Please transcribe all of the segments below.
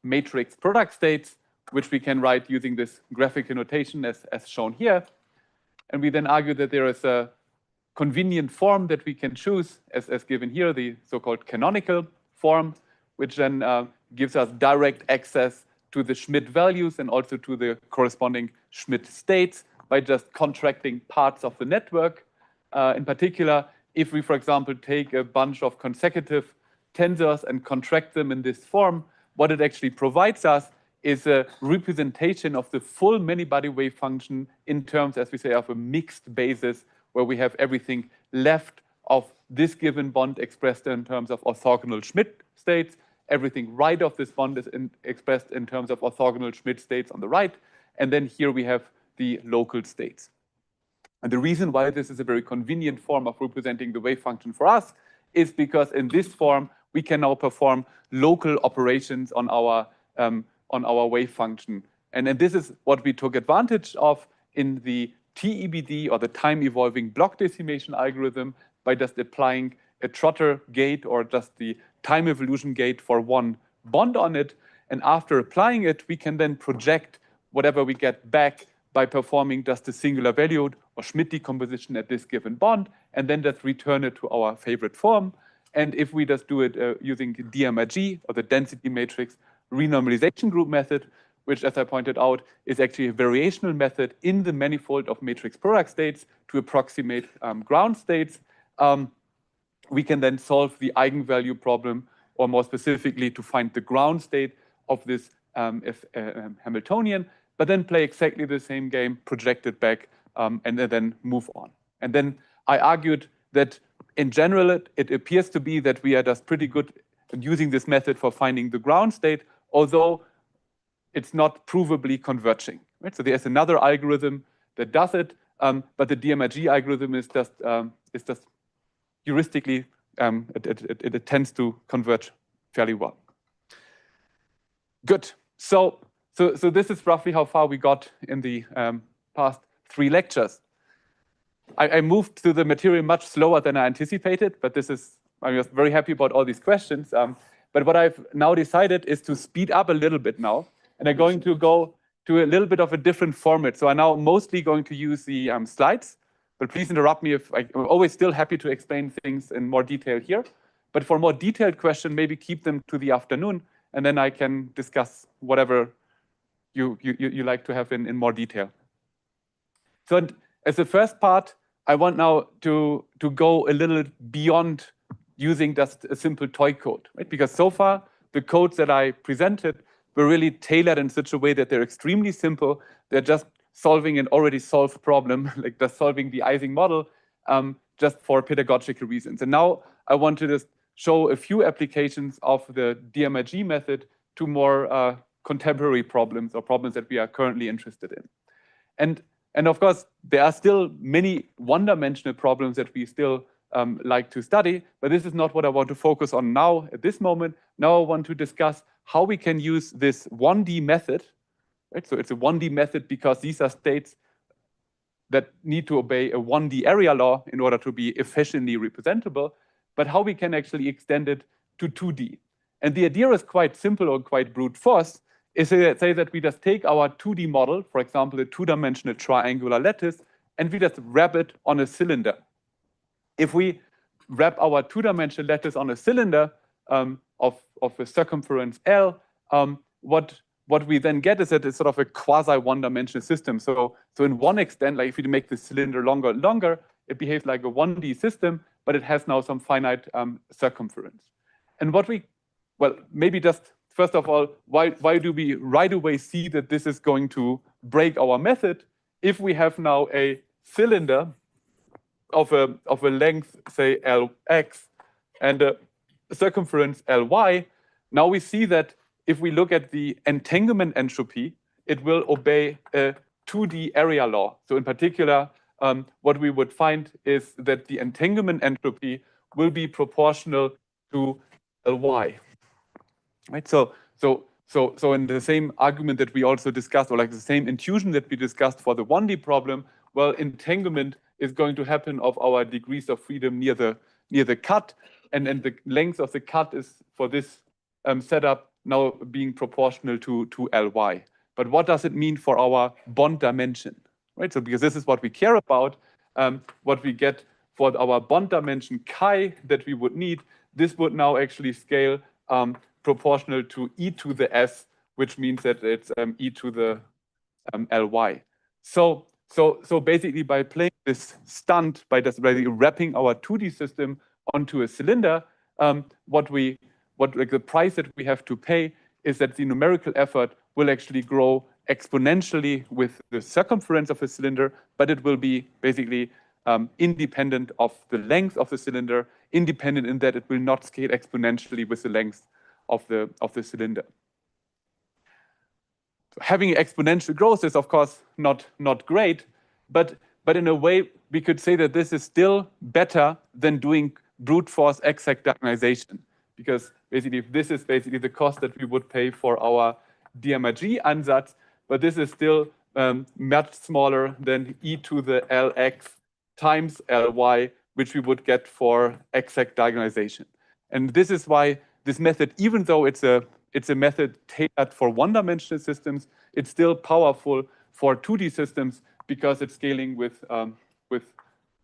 matrix product states, which we can write using this graphical notation as shown here. And we then argue that there is a convenient form that we can choose as given here, the so-called canonical form, which then gives us direct access to the Schmidt values and also to the corresponding Schmidt states by just contracting parts of the network. In particular, if we, for example, take a bunch of consecutive tensors and contract them in this form, what it actually provides us is a representation of the full many-body wave function in terms, as we say, of a mixed basis, where we have everything left of this given bond expressed in terms of orthogonal Schmidt states. Everything right of this bond is expressed in terms of orthogonal Schmidt states on the right. And then here we have the local states. And the reason why this is a very convenient form of representing the wave function for us is because in this form, we can now perform local operations on our wave function. And then this is what we took advantage of in the TEBD, or the time evolving block decimation algorithm, by just applying a Trotter gate or just the time evolution gate for one bond on it. And after applying it, we can then project whatever we get back by performing just a singular valued or Schmidt decomposition at this given bond, and then just return it to our favorite form. And if we just do it using DMRG, or the density matrix renormalization group method, which, as I pointed out, is actually a variational method in the manifold of matrix product states to approximate ground states, we can then solve the eigenvalue problem, or more specifically, to find the ground state of this Hamiltonian, but then play exactly the same game, project it back, and then move on. And then I argued that in general, it appears to be that we are just pretty good at using this method for finding the ground state, although it's not provably converging. Right? So there's another algorithm that does it, but the DMRG algorithm is just heuristically, it tends to converge fairly well. Good. So this is roughly how far we got in the past 3 lectures. I moved through the material much slower than I anticipated, but I was very happy about all these questions. But what I've now decided is to speed up a little bit now, and I'm going to go to a little bit of a different format. So I'm now mostly going to use the slides, but please interrupt me if I'm always still happy to explain things in more detail here. But for more detailed questions, maybe keep them to the afternoon, and then I can discuss whatever you like to have in more detail. So as the first part, I want now to go a little beyond using just a simple toy code, right? Because so far, the codes that I presented were really tailored in such a way that they're extremely simple. They're just solving an already solved problem, like just solving the Ising model, just for pedagogical reasons. And now I want to just show a few applications of the DMRG method to more contemporary problems, or problems that we are currently interested in. And of course, there are still many one-dimensional problems that we still like to study, but this is not what I want to focus on now at this moment. Now I want to discuss how we can use this 1D method, right? So it's a 1D method because these are states that need to obey a 1D area law in order to be efficiently representable, but how we can actually extend it to 2D. And the idea is quite simple, or quite brute force, is to say that we just take our 2D model, for example, a 2-dimensional triangular lattice, and we just wrap it on a cylinder. If we wrap our 2-dimensional lattice on a cylinder of a circumference L, what we then get is that it's sort of a quasi 1-dimensional system. So in one extent, like if you make the cylinder longer and longer, it behaves like a 1D system, but it has now some finite circumference. And well, maybe just first of all, why do we right away see that this is going to break our method? If we have now a cylinder of a length, say Lx, and a circumference Ly, now we see that if we look at the entanglement entropy, it will obey a 2D area law. So in particular, what we would find is that the entanglement entropy will be proportional to Ly. Right? So in the same argument that we also discussed, or like the same intuition that we discussed for the 1D problem, well, entanglement is going to happen of our degrees of freedom near the cut, and the length of the cut is, for this setup, now being proportional to Ly. But what does it mean for our bond dimension? Right, so because this is what we care about, what we get for our bond dimension chi that we would need, this would now actually scale proportional to e to the s, which means that it's e to the Ly. So basically, by playing this stunt, by just basically wrapping our 2D system onto a cylinder, the price that we have to pay is that the numerical effort will actually grow exponentially with the circumference of the cylinder, but it will be basically independent of the length of the cylinder, independent in that it will not scale exponentially with the length of the cylinder. Having exponential growth is, of course, not great, but in a way, we could say that this is still better than doing brute force exact diagonalization, because basically, this is basically the cost that we would pay for our DMRG ansatz, but this is still much smaller than e to the Lx times Ly, which we would get for exact diagonalization. And this is why this method, even though it's a method tailored for one-dimensional systems, it's still powerful for 2D systems because it's scaling with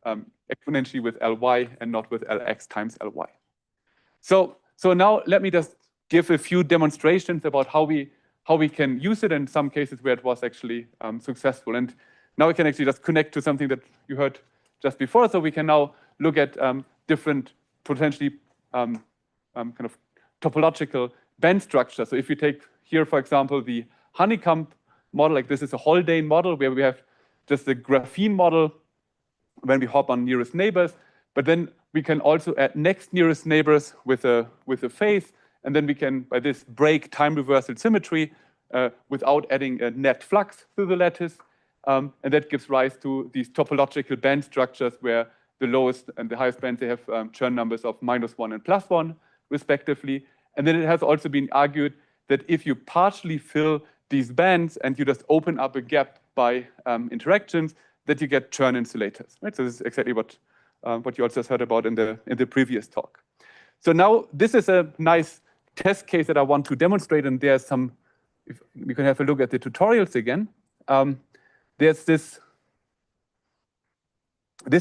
exponentially with Ly and not with Lx times Ly. So now let me just give a few demonstrations about how we can use it in some cases where it was actually successful. And now we can actually just connect to something that you heard just before. So we can now look at different potentially kind of topological band structure. So if you take here, for example, the honeycomb model, like this is a Haldane model where we have just the graphene model when we hop on nearest neighbors, but then we can also add next nearest neighbors with a phase, and then we can, by this, break time reversal symmetry without adding a net flux to the lattice, and that gives rise to these topological band structures where the lowest and the highest bands, they have Chern numbers of -1 and +1, respectively. And then it has also been argued that if you partially fill these bands and you just open up a gap by interactions, that you get Chern insulators. Right? So this is exactly what you also heard about in the previous talk. So now this is a nice test case that I want to demonstrate, and there's some. If we can have a look at the tutorials again. There's this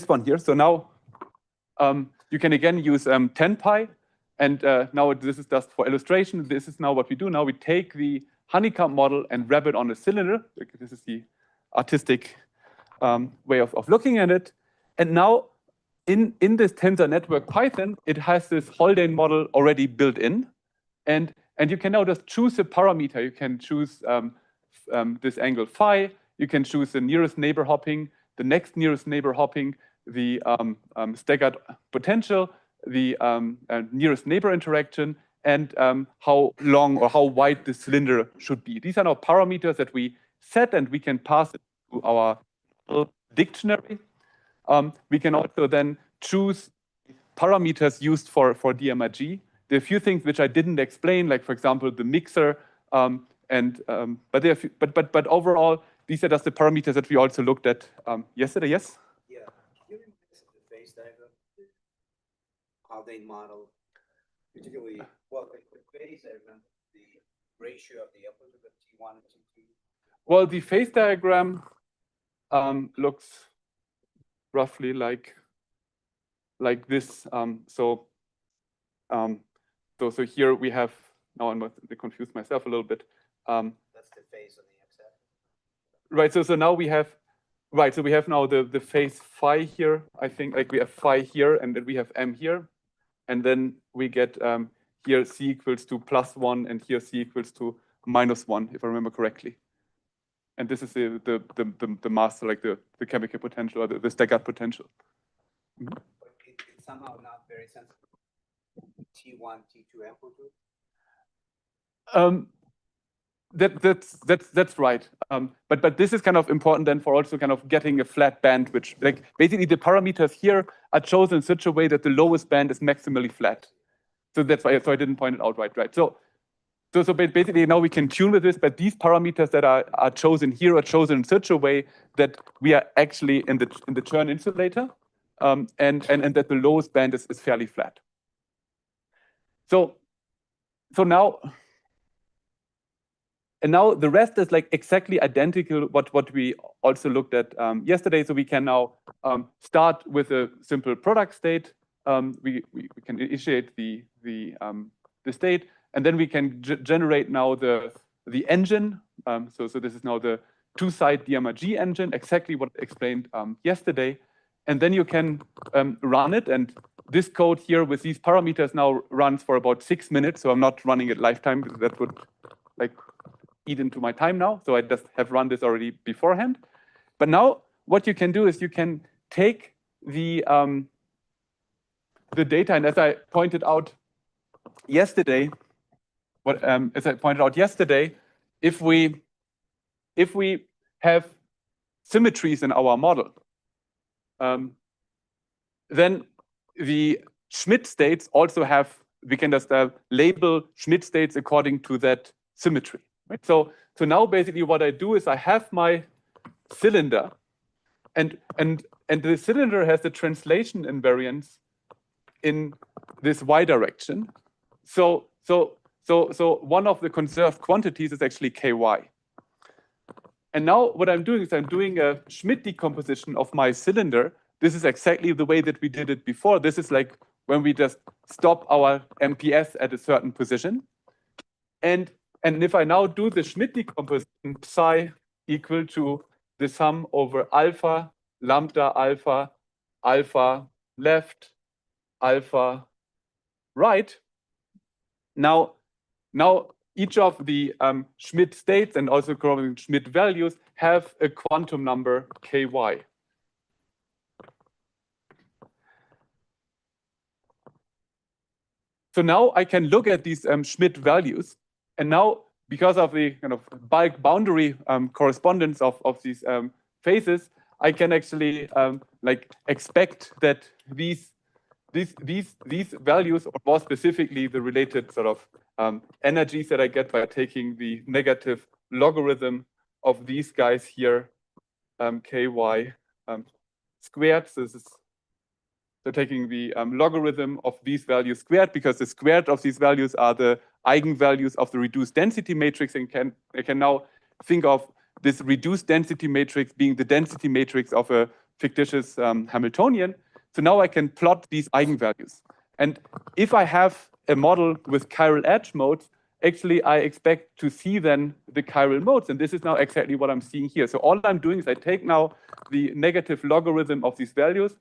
one here. So now you can again use 10pi. And now this is just for illustration. This is now what we do. Now we take the honeycomb model and wrap it on a cylinder. This is the artistic way of looking at it. And now in this tensor network Python, it has this Haldane model already built in. And you can now just choose a parameter. You can choose this angle phi. You can choose the nearest neighbor hopping, the next nearest neighbor hopping, the staggered potential, the nearest neighbor interaction, and how long or how wide the cylinder should be. These are now parameters that we set, and we can pass it to our dictionary. We can also then choose parameters used for DMRG. There are a few things which I didn't explain, like, for example, the mixer, but overall, these are just the parameters that we also looked at yesterday. Yes? Yeah. Can you remind us of the phase diagram? Haldane model, particularly, well, the phase diagram, the ratio of the output of T1 and T2? Well, the phase diagram looks roughly like this. So here we have, now I'm confused myself a little bit. That's the phase on the x-axis. Right, so now we have, so we have now the phase phi here. I think like we have phi here, and then we have m here. And then we get here c equals to +1, and here c equals to -1, if I remember correctly. And this is the mass, like the chemical potential or the staggered potential. But it's somehow not very sensitive. T1, T2 amplitude. That's right. But this is kind of important then for also kind of getting a flat band, which like basically the parameters here are chosen in such a way that the lowest band is maximally flat. So that's why I didn't point it out right. So basically now we can tune with this, but these parameters that are chosen here are chosen in such a way that we are actually in the Chern insulator, and that the lowest band is fairly flat. So now And now the rest is like exactly identical what we also looked at yesterday. So we can now start with a simple product state. We can initiate the state, and then we can generate now the engine. So this is now the two-side DMRG engine, exactly what I explained yesterday. And then you can run it. And this code here with these parameters now runs for about 6 minutes. So I'm not running it lifetime because that would like eat into my time now. So I just have run this already beforehand. But now what you can do is you can take the data, and as I pointed out yesterday, if we have symmetries in our model, then the Schmidt states also have, we can just label Schmidt states according to that symmetry. Right? So now basically what I do is I have my cylinder, and the cylinder has the translation invariance in this y direction. So one of the conserved quantities is actually ky. And now what I'm doing is I'm doing a Schmidt decomposition of my cylinder. This is exactly the way that we did it before. This is like when we just stop our MPS at a certain position. And if I now do the Schmidt decomposition, psi equal to the sum over alpha, lambda alpha, alpha left, alpha right. Now each of the Schmidt states and also corresponding Schmidt values have a quantum number ky. So now I can look at these Schmidt values, and now because of the kind of bulk boundary correspondence of these phases, I can actually like expect that these values, or more specifically the related sort of energies that I get by taking the negative logarithm of these guys here, ky squared. So this is taking the logarithm of these values squared, because the squared of these values are the eigenvalues of the reduced density matrix, and I can now think of this reduced density matrix being the density matrix of a fictitious Hamiltonian. So now I can plot these eigenvalues. And if I have a model with chiral edge modes, actually I expect to see then the chiral modes. And this is now exactly what I'm seeing here. So all I'm doing is I take now the negative logarithm of these values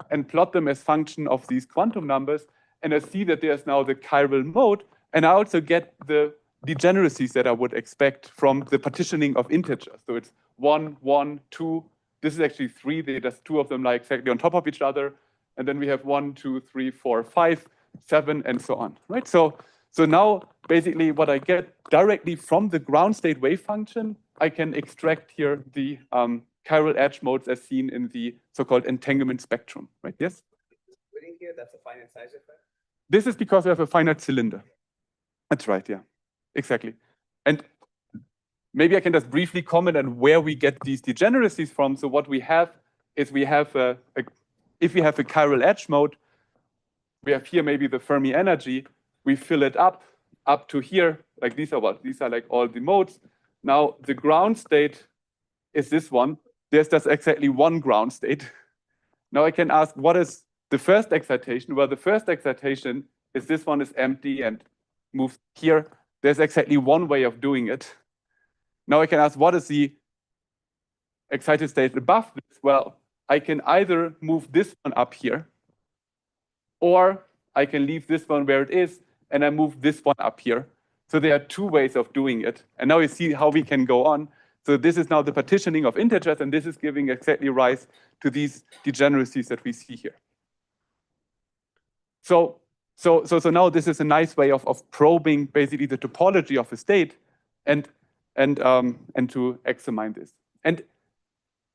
and plot them as function of these quantum numbers. And I see that there's now the chiral mode. And I also get the degeneracies that I would expect from the partitioning of integers. So it's 1, 1, 2. This is actually 3. There's 2 of them lie exactly on top of each other. And then we have 1, 2, 3, 4, 5, 7, and so on, right? So now basically what I get directly from the ground state wave function, I can extract here the chiral edge modes as seen in the so-called entanglement spectrum, right? Yes? Splitting here, that's a finite size effect? This is because we have a finite cylinder. That's right, yeah, exactly. And maybe I can just briefly comment on where we get these degeneracies from. So what we have is we have if we have a chiral edge mode, we have here maybe the Fermi energy, we fill it up to here, like these are what? These are like all the modes. Now the ground state is this one. There's just exactly one ground state. Now I can ask, what is the first excitation? Well, the first excitation is this one is empty and moves here. There's exactly one way of doing it. Now I can ask, what is the excited state above this? Well, I can either move this one up here, or I can leave this one where it is, and I move this one up here. So there are 2 ways of doing it. And now you see how we can go on. So this is now the partitioning of integers, and this is giving exactly rise to these degeneracies that we see here. So now this is a nice way of probing basically the topology of a state and to examine this. And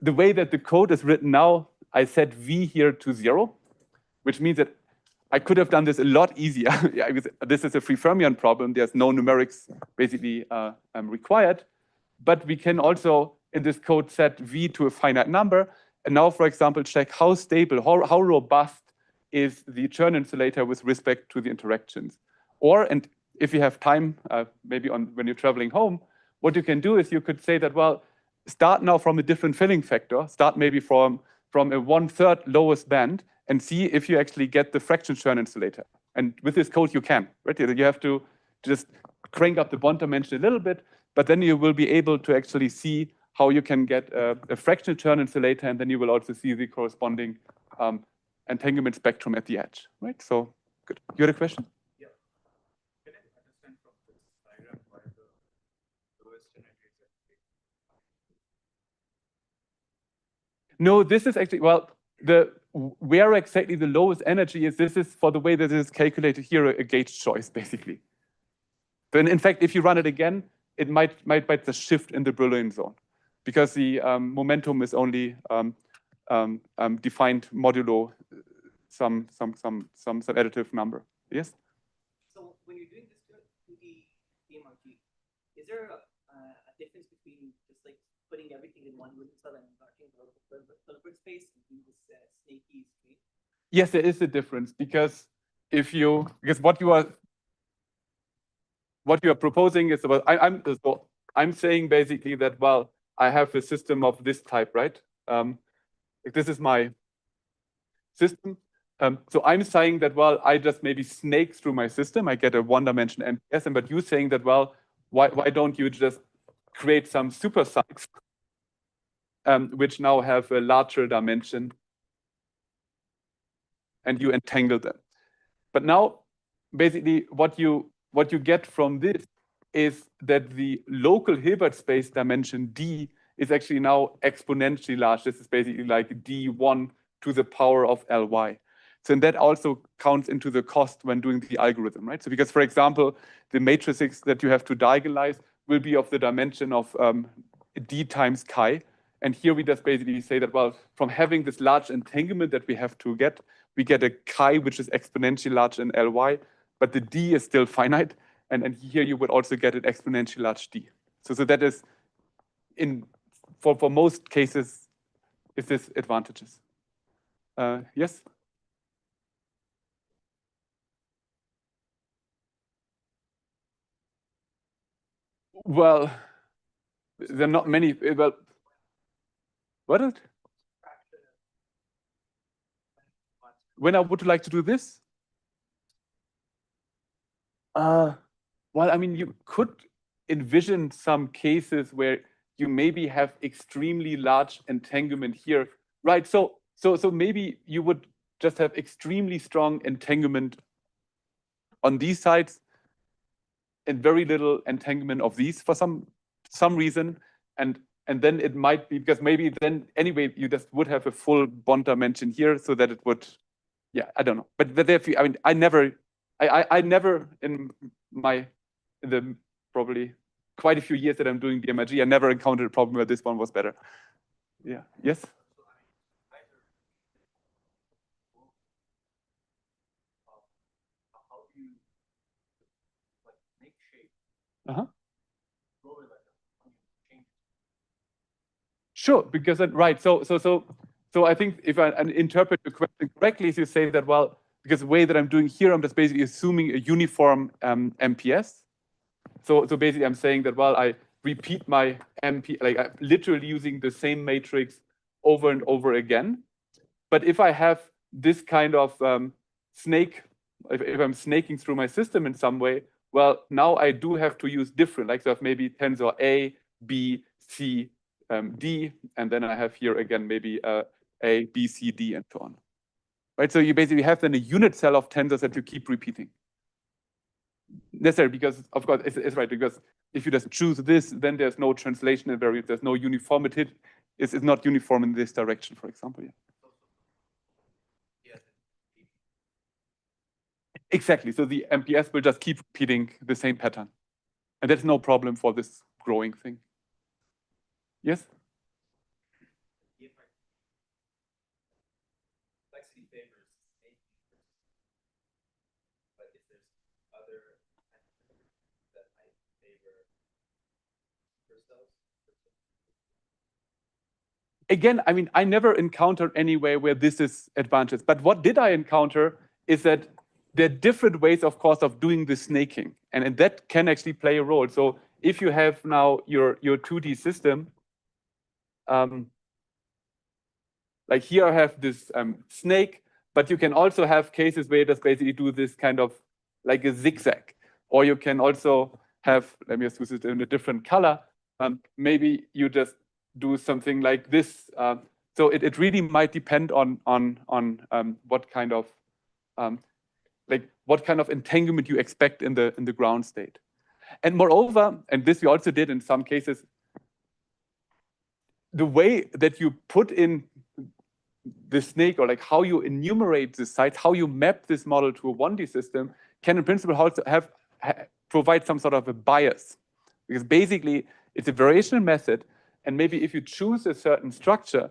the way that the code is written now, I set V here to 0, which means that I could have done this a lot easier. This is a free fermion problem. There's no numerics basically required. But we can also, in this code, set V to a finite number. And now, for example, check how stable, how robust is the Chern insulator with respect to the interactions. Or, and if you have time, maybe when you're traveling home, what you can do is you could say that, well, start now from a different filling factor, start maybe from a 1/3 lowest band, and see if you actually get the fraction churn insulator. And with this code, you can, right? You have to just crank up the bond dimension a little bit, but then you will be able to actually see how you can get a fractional churn insulator, and then you will also see the corresponding entanglement spectrum at the edge, right? So, good. You had a question? Yeah. Can I understand from this diagram why the lowest energy is actually? No, this is actually, well, where exactly the lowest energy is, this is for the way that it is calculated here, a gauge choice, basically. Then, in fact, if you run it again, it might just shift in the Brillouin zone, because the momentum is only defined modulo some additive number. Yes? So when you're doing this to the DMRG, is there a difference between just like putting everything in one unit cell and marking the Hilbert space and doing this snaky stream? Yes, there is a difference, because what you are proposing is about, I'm saying basically that, well, I have a system of this type, right? This is my system. So I'm saying that, well, I just maybe snake through my system. I get a one-dimension MPS, but you're saying that, well, why don't you just create some supercycles which now have a larger dimension, and you entangle them. But now, basically, what you get from this is that the local Hilbert space dimension D is actually now exponentially large. This is basically like D1 to the power of Ly. So and that also counts into the cost when doing the algorithm, right? So because, for example, the matrices that you have to diagonalize will be of the dimension of D times chi. And here we just basically say that, well, from having this large entanglement that we have to get, we get a chi which is exponentially large in Ly, but the D is still finite. And here you would also get an exponentially large D. So that is, for most cases, is this advantages. Yes? Well, there are not many. Well, what is it? When I would like to do this? Well, I mean, you could envision some cases where you maybe have extremely large entanglement here, right? So maybe you would just have extremely strong entanglement on these sides and very little entanglement of these for some reason, and then it might be, because maybe then anyway you just would have a full bond dimension here, so that it would, yeah, I don't know, but therefore, I mean, I never in the probably quite a few years that I'm doing DMRG, I never encountered a problem where this one was better. Yeah. Yes. Sure, because right. So I think if I interpret the question correctly, is you say that, well, because the way that I'm doing here, I'm just basically assuming a uniform MPS. So basically, I'm saying that, well, I repeat my MP, like I'm literally using the same matrix over and over again. But if I have this kind of snake, if I'm snaking through my system in some way, well, now I do have to use different, like so I have maybe tensor A, B, C, D, and then I have here again maybe A, B, C, D, and so on. Right, so you basically have then a unit cell of tensors that you keep repeating. Necessary, because of course it's right, because if you just choose this, then there's no translation invariant, there's no uniformity. It's not uniform in this direction, for example. Yeah. Exactly. So the MPS will just keep repeating the same pattern, and that's no problem for this growing thing. Yes. Again, I mean, I never encountered anywhere where this is advantageous. But what did I encounter is that there are different ways, of course, of doing the snaking. And that can actually play a role. So if you have now your 2D system, like here I have this snake, but you can also have cases where you just basically do this kind of like a zigzag, or you can also have, let me just use it in a different color. Maybe you just do something like this. So it really might depend on what kind of what kind of entanglement you expect in the ground state. And moreover, and this we also did in some cases, the way that you put in the snake, or like how you enumerate the sites, how you map this model to a 1D system, can in principle also provide some sort of a bias. Because basically it's a variational method, and maybe if you choose a certain structure,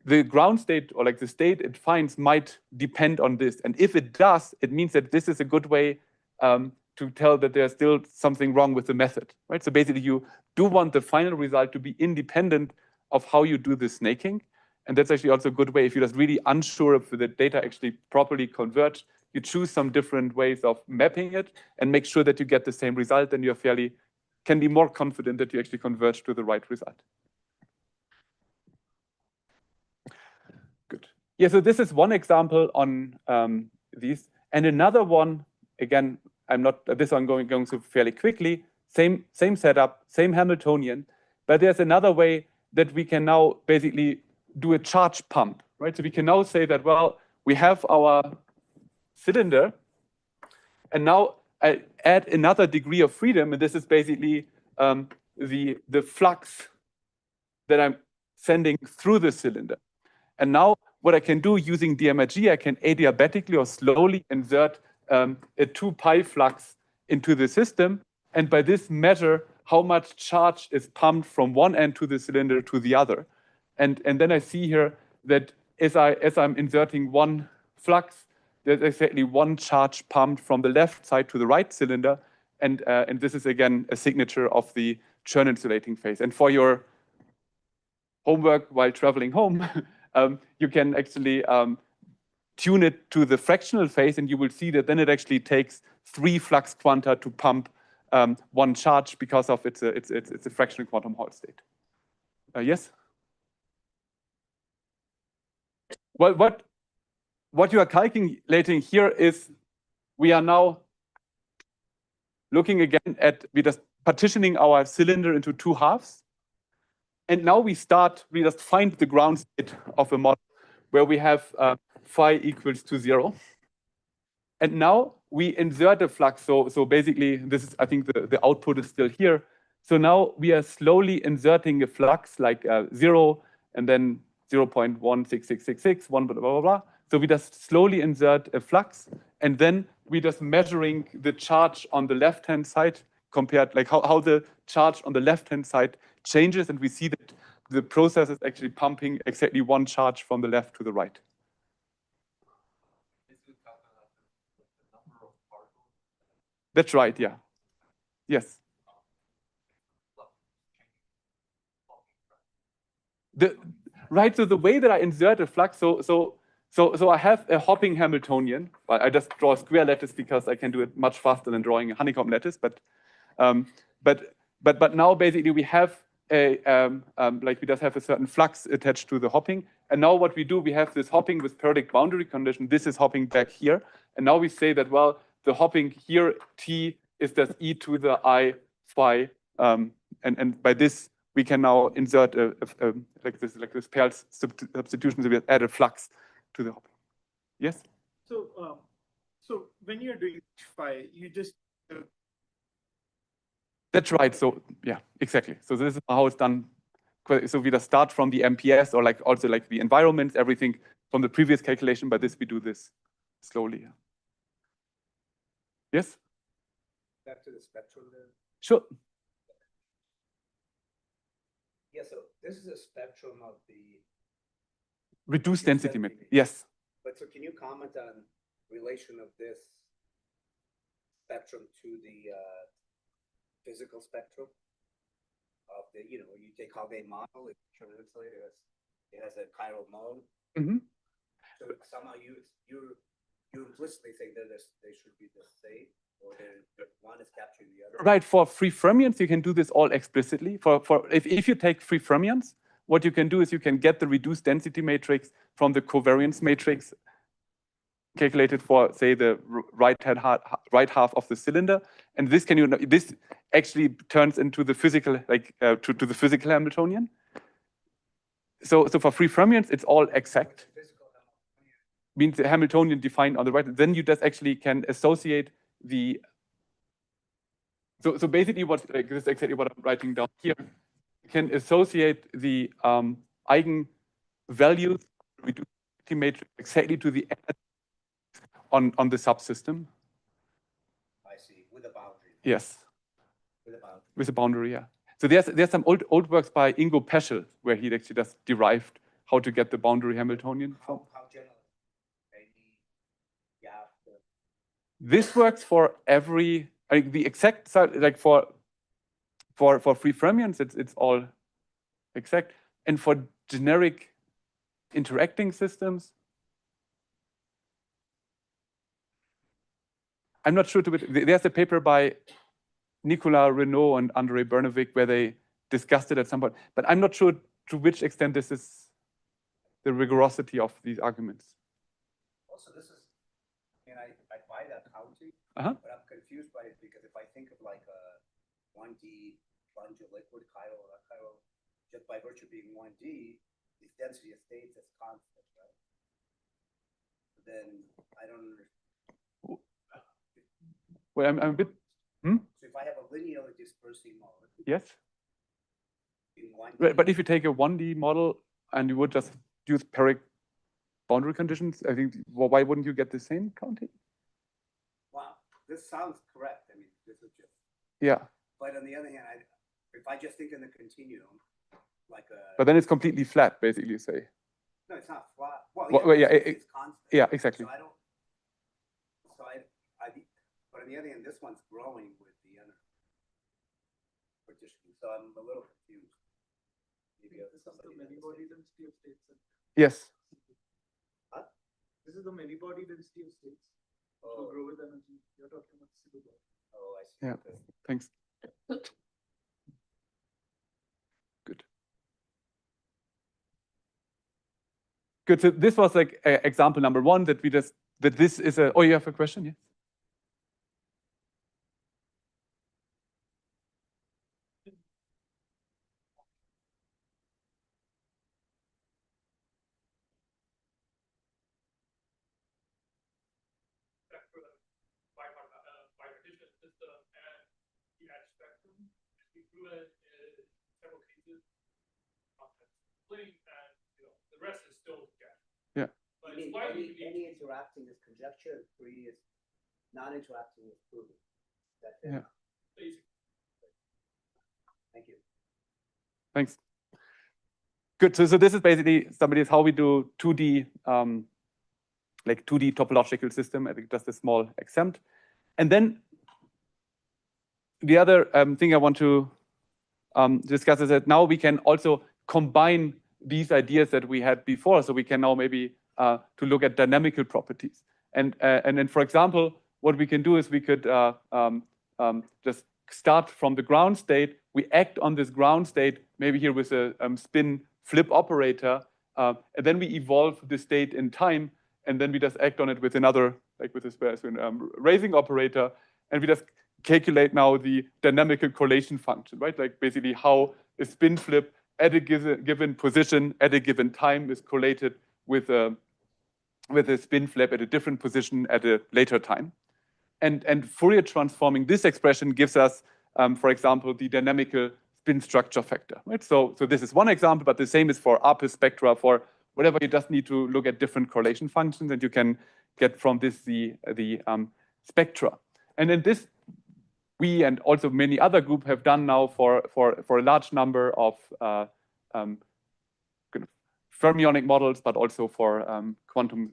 the ground state, or like the state it finds, might depend on this. And if it does, it means that this is a good way to tell that there's still something wrong with the method, right? So basically you do want the final result to be independent of how you do the snaking. And that's actually also a good way if you're just really unsure if the data actually properly converge. You choose some different ways of mapping it and make sure that you get the same result, and you're can be more confident that you actually converge to the right result. Good. Yeah, so this is one example on these. And another one, again, this one going through fairly quickly, same setup, same Hamiltonian, but there's another way that we can now basically do a charge pump, right? So we can now say that, well, we have our cylinder, and now I add another degree of freedom, and this is basically the flux that I'm sending through the cylinder. And now what I can do using DMRG, I can adiabatically or slowly insert a 2 pi flux into the system, and by this measure how much charge is pumped from one end to the cylinder to the other. And then I see here that as I'm inserting one flux, there's exactly one charge pumped from the left side to the right cylinder, and this is again a signature of the churn insulating phase. And for your homework while traveling home, you can actually tune it to the fractional phase, and you will see that then it actually takes 3 flux quanta to pump one charge because of it's a fractional quantum Hall state. Yes? Well, what you are calculating here is we are now looking again at, we just partitioning our cylinder into 2 halves. And now we just find the ground state of a model where we have phi equals to 0. And now we insert a flux. So basically, this is, I think the output is still here. So now we are slowly inserting a flux like 0 and then 0.16666, 1, blah, blah, blah, blah. So we just slowly insert a flux, and then we just measuring the charge on the left-hand side compared, like how the charge on the left-hand side changes, and we see that the process is actually pumping exactly one charge from the left to the right. That's right, yeah. Yes. Right, so the way that I insert a flux, so I have a hopping Hamiltonian. Well, I just draw a square lattice because I can do it much faster than drawing a honeycomb lattice. But now basically we have like we just have a certain flux attached to the hopping. And now what we do, we have this hopping with periodic boundary condition. This is hopping back here. And now we say that, well, the hopping here, T, is just e to the I phi. And by this, we can now insert like this paired substitution. So we add a flux to the hopping. Yes? So when you're doing phi, you just That's right. So yeah, exactly. So this is how it's done. So we just start from the MPS, or like also like the environment, everything from the previous calculation. By this, we do this slowly. Yes? Back to the spectrum there. Sure. Yeah, so this is a spectrum of the Reduced density map. Yes. But so can you comment on relation of this spectrum to the physical spectrum of the, you take Haldane model, it's churn insulator, it has a chiral mode. Mm-hmm. So somehow you implicitly think that they should be the same. Or one is capturing the other? Right, for free fermions, you can do this all explicitly. If you take free fermions, what you can do is you can get the reduced density matrix from the covariance matrix calculated for, say, the right half of the cylinder, and this this actually turns into the physical, to the physical Hamiltonian. So for free fermions, it's all exact. Means the Hamiltonian defined on the right. Then you just actually can associate the. So basically, this is exactly what I'm writing down here. You can associate the eigenvalues reduced matrix exactly to the on the subsystem. I see, with a boundary. Yes. With a boundary. With a boundary, yeah. So there's some old works by Ingo Peschel where he actually just derived how to get the boundary Hamiltonian. How general? This works for every, the exact side, like for free fermions, it's all exact, and for generic interacting systems, I'm not sure. There's a paper by Nicolas Renaud and Andrei Bernovic where they discussed it at some point, but I'm not sure to which extent this is the rigorosity of these arguments. Also, this is, and I buy that counting, but I'm confused by it because if I think of like a 1D sponge of liquid, chiral or not chiral, just by virtue of being 1D, the density of states is constant, right? Then I don't understand. Well, I'm a bit. So if I have a linearly dispersing model, Yes. In 1D, Right, but if you take a 1D model and you would just use paired boundary conditions, I think, well, why wouldn't you get the same counting? wow, this sounds correct. I mean, this is just. Yeah. But on the other hand, if I just think in the continuum, like a. But then it's completely flat, basically, you say. No, it's not flat. Well, yeah, it's constant. Yeah, exactly. So I don't. So but on the other hand, this one's growing with the other partition. So I'm a little confused. Maybe This is the many-body density of states. Yes. Huh? This is the many-body density of states. Oh. To grow with energy. You're talking about single body. Oh, I see. Yeah. Okay. Thanks. Good. Good. So this was like example number one that this is a. Oh, you have a question? Yes. Several cases, and the rest is still guessed. Yeah. But any interacting is conjecture, free is non-interacting is proven. That's it. Yeah. Basic. Thank you. Thanks. Good. So this is basically how we do 2D, like 2D topological system. I think just a small exempt. And then the other thing I want to discuss is that now we can also combine these ideas that we had before. So we can now maybe to look at dynamical properties. And then, for example, what we can do is we could just start from the ground state. We act on this ground state, maybe here with a spin flip operator, and then we evolve the state in time, and then we just act on it with another, like with this raising operator, and we just calculate now the dynamical correlation function, right? Like basically how a spin flip at a given position at a given time is correlated with a spin flip at a different position at a later time. And Fourier transforming this expression gives us, for example, the dynamical spin structure factor, right? So this is one example, but the same is for APIS spectra. For whatever, you just need to look at different correlation functions, and you can get from this the spectra. And then this, we and also many other groups have done now for a large number of kind of fermionic models, but also for quantum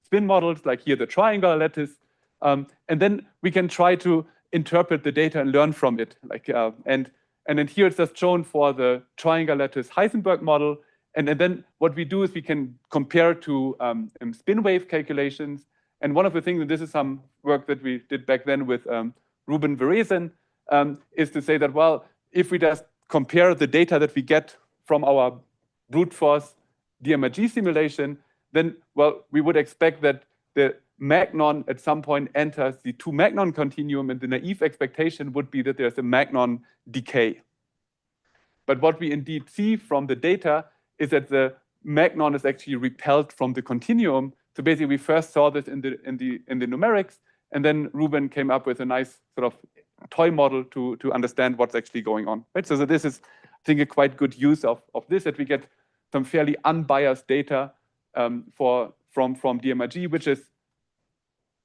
spin models, like here the triangular lattice. And then we can try to interpret the data and learn from it. Like and then here it's just shown for the triangular lattice Heisenberg model. And then what we do is we can compare to spin wave calculations, And one of the things, and this is some work that we did back then with Ruben Verezen, is to say that, well, if we just compare the data that we get from our brute force DMRG simulation, then, well, we would expect that the magnon at some point enters the 2 magnon continuum, and the naive expectation would be that there's a magnon decay. But what we indeed see from the data is that the magnon is actually repelled from the continuum. So basically, we first saw this in the numerics, and then Ruben came up with a nice sort of toy model to understand what's actually going on. Right? So this is, I think, a quite good use of this, that we get some fairly unbiased data from DMRG, which is,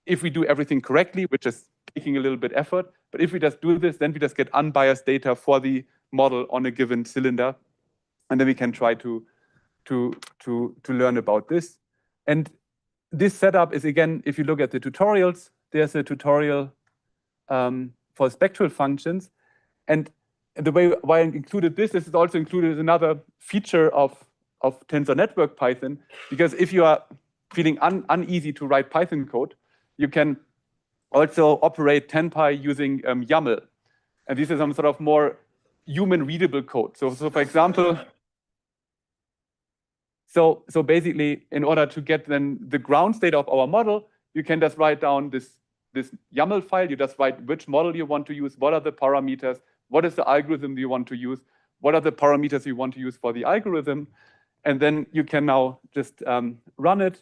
if we do everything correctly, which is taking a little bit effort, but if we just do this, then we just get unbiased data for the model on a given cylinder, and then we can try to learn about this. And this setup is, again, if you look at the tutorials, there's a tutorial for spectral functions, and the way why I included this is also included another feature of Tensor Network Python, because if you are feeling uneasy to write Python code, you can also operate TenPy using YAML, and this is some sort of more human readable code. So for example, so basically, in order to get then the ground state of our model, you can just write down this YAML file. You just write which model you want to use, what are the parameters, what is the algorithm you want to use, what are the parameters you want to use for the algorithm, and then you can now just run it,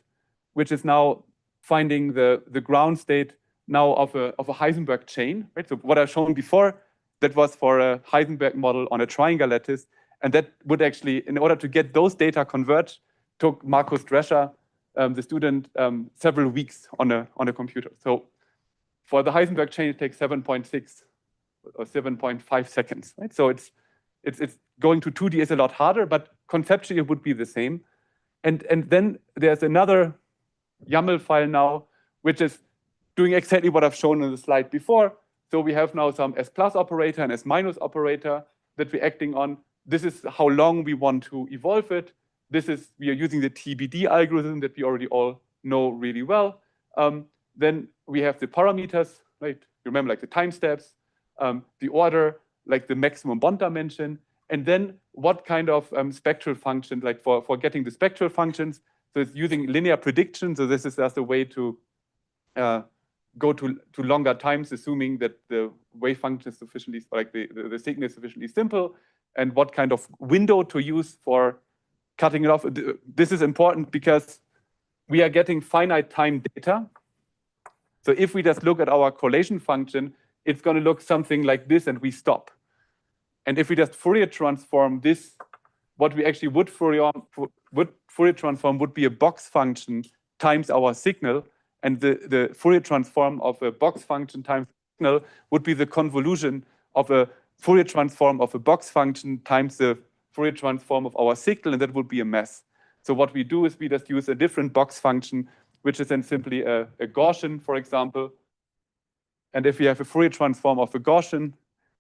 which is now finding the ground state now of a Heisenberg chain. Right? So what I've shown before, that was for a Heisenberg model on a triangle lattice, and that would actually, in order to get those data converged, took Markus Drescher, the student, several weeks on a computer. So for the Heisenberg chain, it takes 7.6 or 7.5 seconds. Right? So it's going to 2D is a lot harder, but conceptually it would be the same. And then there's another YAML file now, which is doing exactly what I've shown in the slide before. So we have now some S+ operator and S- operator that we're acting on. This is how long we want to evolve it. We are using the TBD algorithm that we already all know really well. Then we have the parameters, right? You remember, like the time steps, the order, like the maximum bond dimension, and then what kind of spectral function, like for getting the spectral functions. So it's using linear prediction. So this is just a way to go to longer times, assuming that the wave function is sufficiently, like the signal is sufficiently simple, and what kind of window to use for cutting it off. This is important because we are getting finite time data. So if we just look at our correlation function, it's going to look something like this, and we stop. And if we just Fourier transform this, what we actually would Fourier transform would be a box function times our signal, and the Fourier transform of a box function times signal would be the convolution of a Fourier transform of a box function times the Fourier transform of our signal, and that would be a mess. So what we do is we just use a different box function, which is then simply a Gaussian, for example. And if we have a Fourier transform of a Gaussian,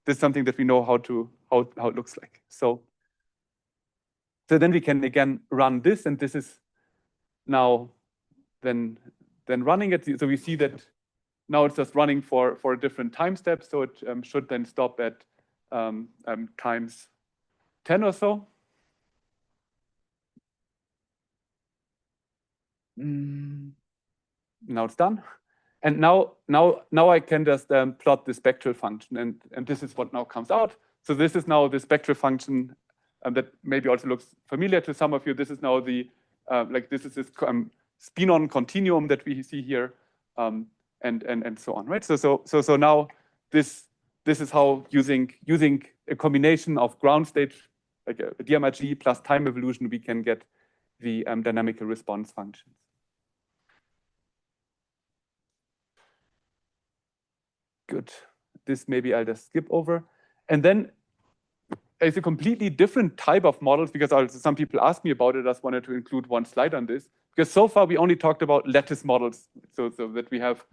this is something that we know how it looks like. So then we can again run this, and this is now then running it. So we see that now it's just running for a different time step. So it should then stop at times 10 or so. Now it's done. And now I can just plot the spectral function, and this is what now comes out. So this is now the spectral function that maybe also looks familiar to some of you. This is now the this is this spinon continuum that we see here, and so on, right? So now this is how using a combination of ground state, like a DMRG plus time evolution, we can get the dynamical response functions. Good. This maybe I'll just skip over. And then it's a completely different type of models, because some people asked me about it. I just wanted to include one slide on this, because so far we only talked about lattice models, so that we have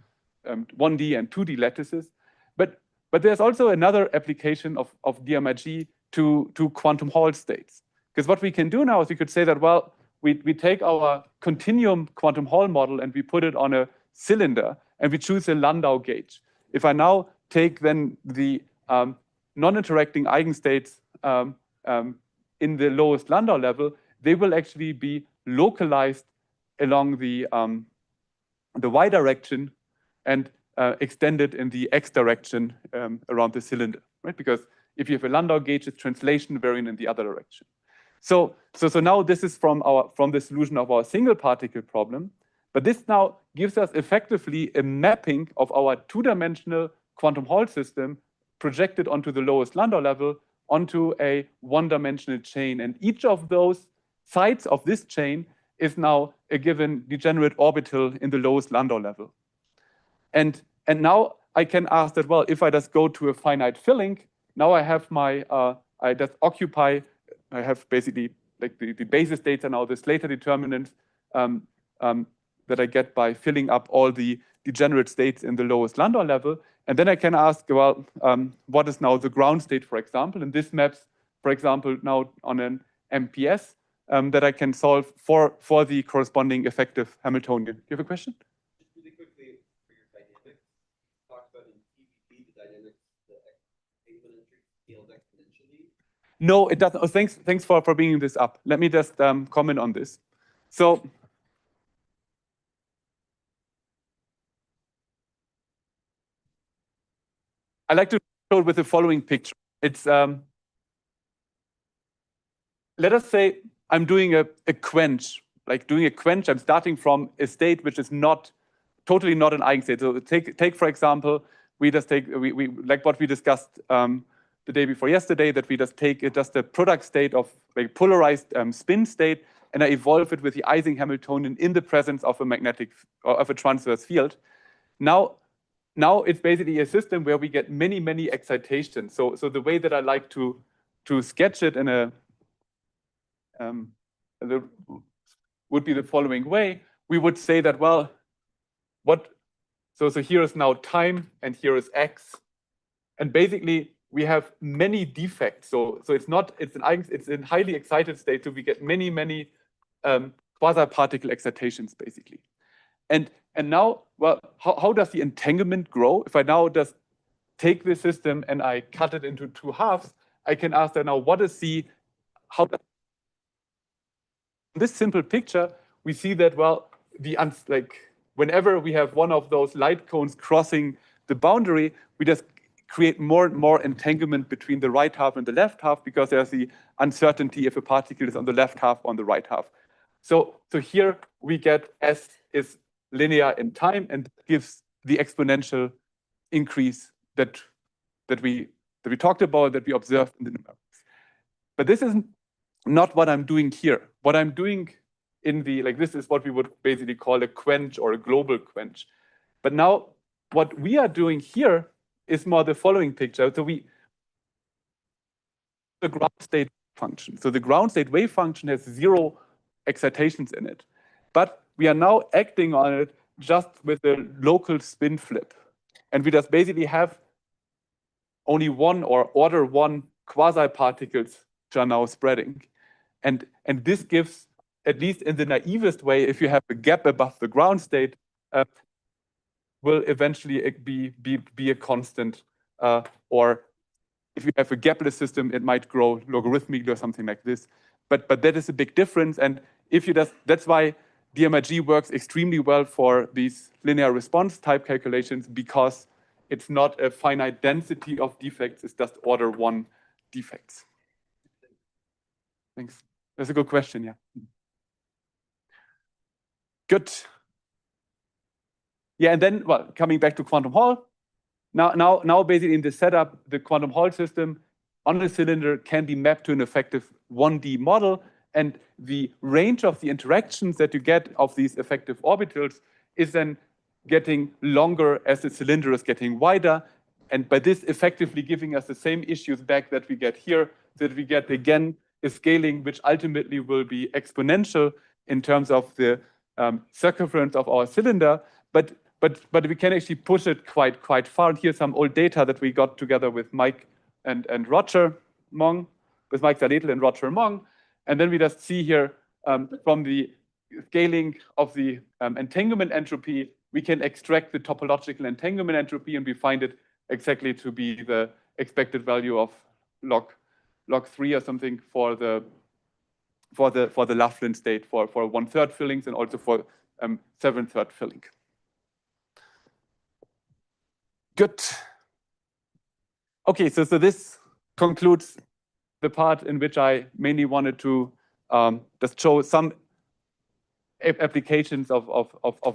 1D and 2D lattices. But there's also another application of DMRG to quantum Hall states. Because what we can do now is we could say that, well, we take our continuum quantum Hall model and we put it on a cylinder and we choose a Landau gauge. If I now take then the non-interacting eigenstates in the lowest Landau level, they will actually be localized along the y direction and extended in the x direction around the cylinder, right? Because if you have a Landau gauge, it's translation variant in the other direction. So now this is from the solution of our single particle problem, but this now gives us effectively a mapping of our two-dimensional quantum Hall system projected onto the lowest Landau level onto a one-dimensional chain, and each of those sides of this chain is now a given degenerate orbital in the lowest Landau level. And now I can ask that, well, if I just go to a finite filling, now I have my, I just occupy, I have basically like the basis states are now the Slater determinants that I get by filling up all the degenerate states in the lowest Landau level. And then I can ask, well, what is now the ground state, for example? And this maps, for example, now on an MPS that I can solve for the corresponding effective Hamiltonian. Do you have a question? Just really quickly, for your dynamics, talk about in TVP, the dynamics, the exponentially scaled exponentially. No, it doesn't. Oh, thanks for bringing this up. Let me just comment on this. So I like to show it with the following picture. It's let us say I'm doing a quench. Like doing a quench, I'm starting from a state which is totally not an eigenstate. So take for example, we like what we discussed the day before yesterday, that we just take just a product state of like polarized spin state, and I evolve it with the Ising Hamiltonian in the presence of a magnetic or of a transverse field. Now it's basically a system where we get many excitations. So the way that I like to sketch it in a would be the following way. We would say that, well, so here is now time and here is x, and basically we have many defects. So it's in highly excited state, so we get many quasi-particle excitations basically. And now, well, how does the entanglement grow? If I now just take this system and I cut it into two halves, I can ask that now, what is this simple picture, we see that, well, whenever we have one of those light cones crossing the boundary, we just create more and more entanglement between the right half and the left half, because there's the uncertainty if a particle is on the left half or on the right half. So here we get S is linear in time, and gives the exponential increase that we talked about, that we observed in the numerics. But this isn't not what I'm doing here. What I'm doing in this is what we would basically call a quench or a global quench. But now what we are doing here is more the following picture. So the ground state function. So the ground state wave function has 0 excitations in it. But we are now acting on it just with a local spin flip. And we just basically have only one or order 1 quasi-particles which are now spreading. And this gives, at least in the naivest way, if you have a gap above the ground state, will eventually be a constant. Or if you have a gapless system, it might grow logarithmically or something like this. But that is a big difference. And if you that's why DMIG works extremely well for these linear response type calculations, because it's not a finite density of defects, it's just order 1 defects. Thanks. That's a good question, yeah. Good. Yeah, and then, well, coming back to quantum Hall, now basically in the setup, the quantum Hall system on a cylinder can be mapped to an effective 1D model, and the range of the interactions that you get of these effective orbitals is then getting longer as the cylinder is getting wider, and by this effectively giving us the same issues back that we get here, that we get again a scaling which ultimately will be exponential in terms of the circumference of our cylinder, but we can actually push it quite far. And here's some old data that we got together with Mike and Roger Mong, with Mike Zaletel and Roger Mong. And then we just see here from the scaling of the entanglement entropy we can extract the topological entanglement entropy, and we find it exactly to be the expected value of log 3 or something for the Laughlin state for 1/3 fillings and also for 7/3 filling. Good. Okay, so this concludes the part in which I mainly wanted to just show some applications of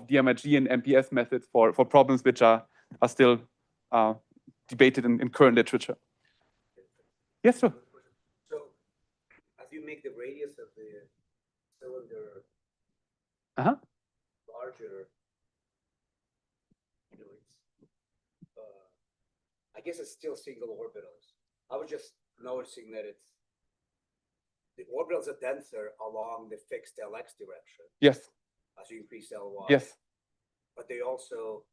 DMRG and MPS methods for problems which are still debated in current literature. Yes, sir. So, as you make the radius of the cylinder larger, you know, it's I guess it's still single orbitals. I was just noticing that it's the orbitals are denser along the fixed LX direction. Yes. As you increase LY. Yes. But they also,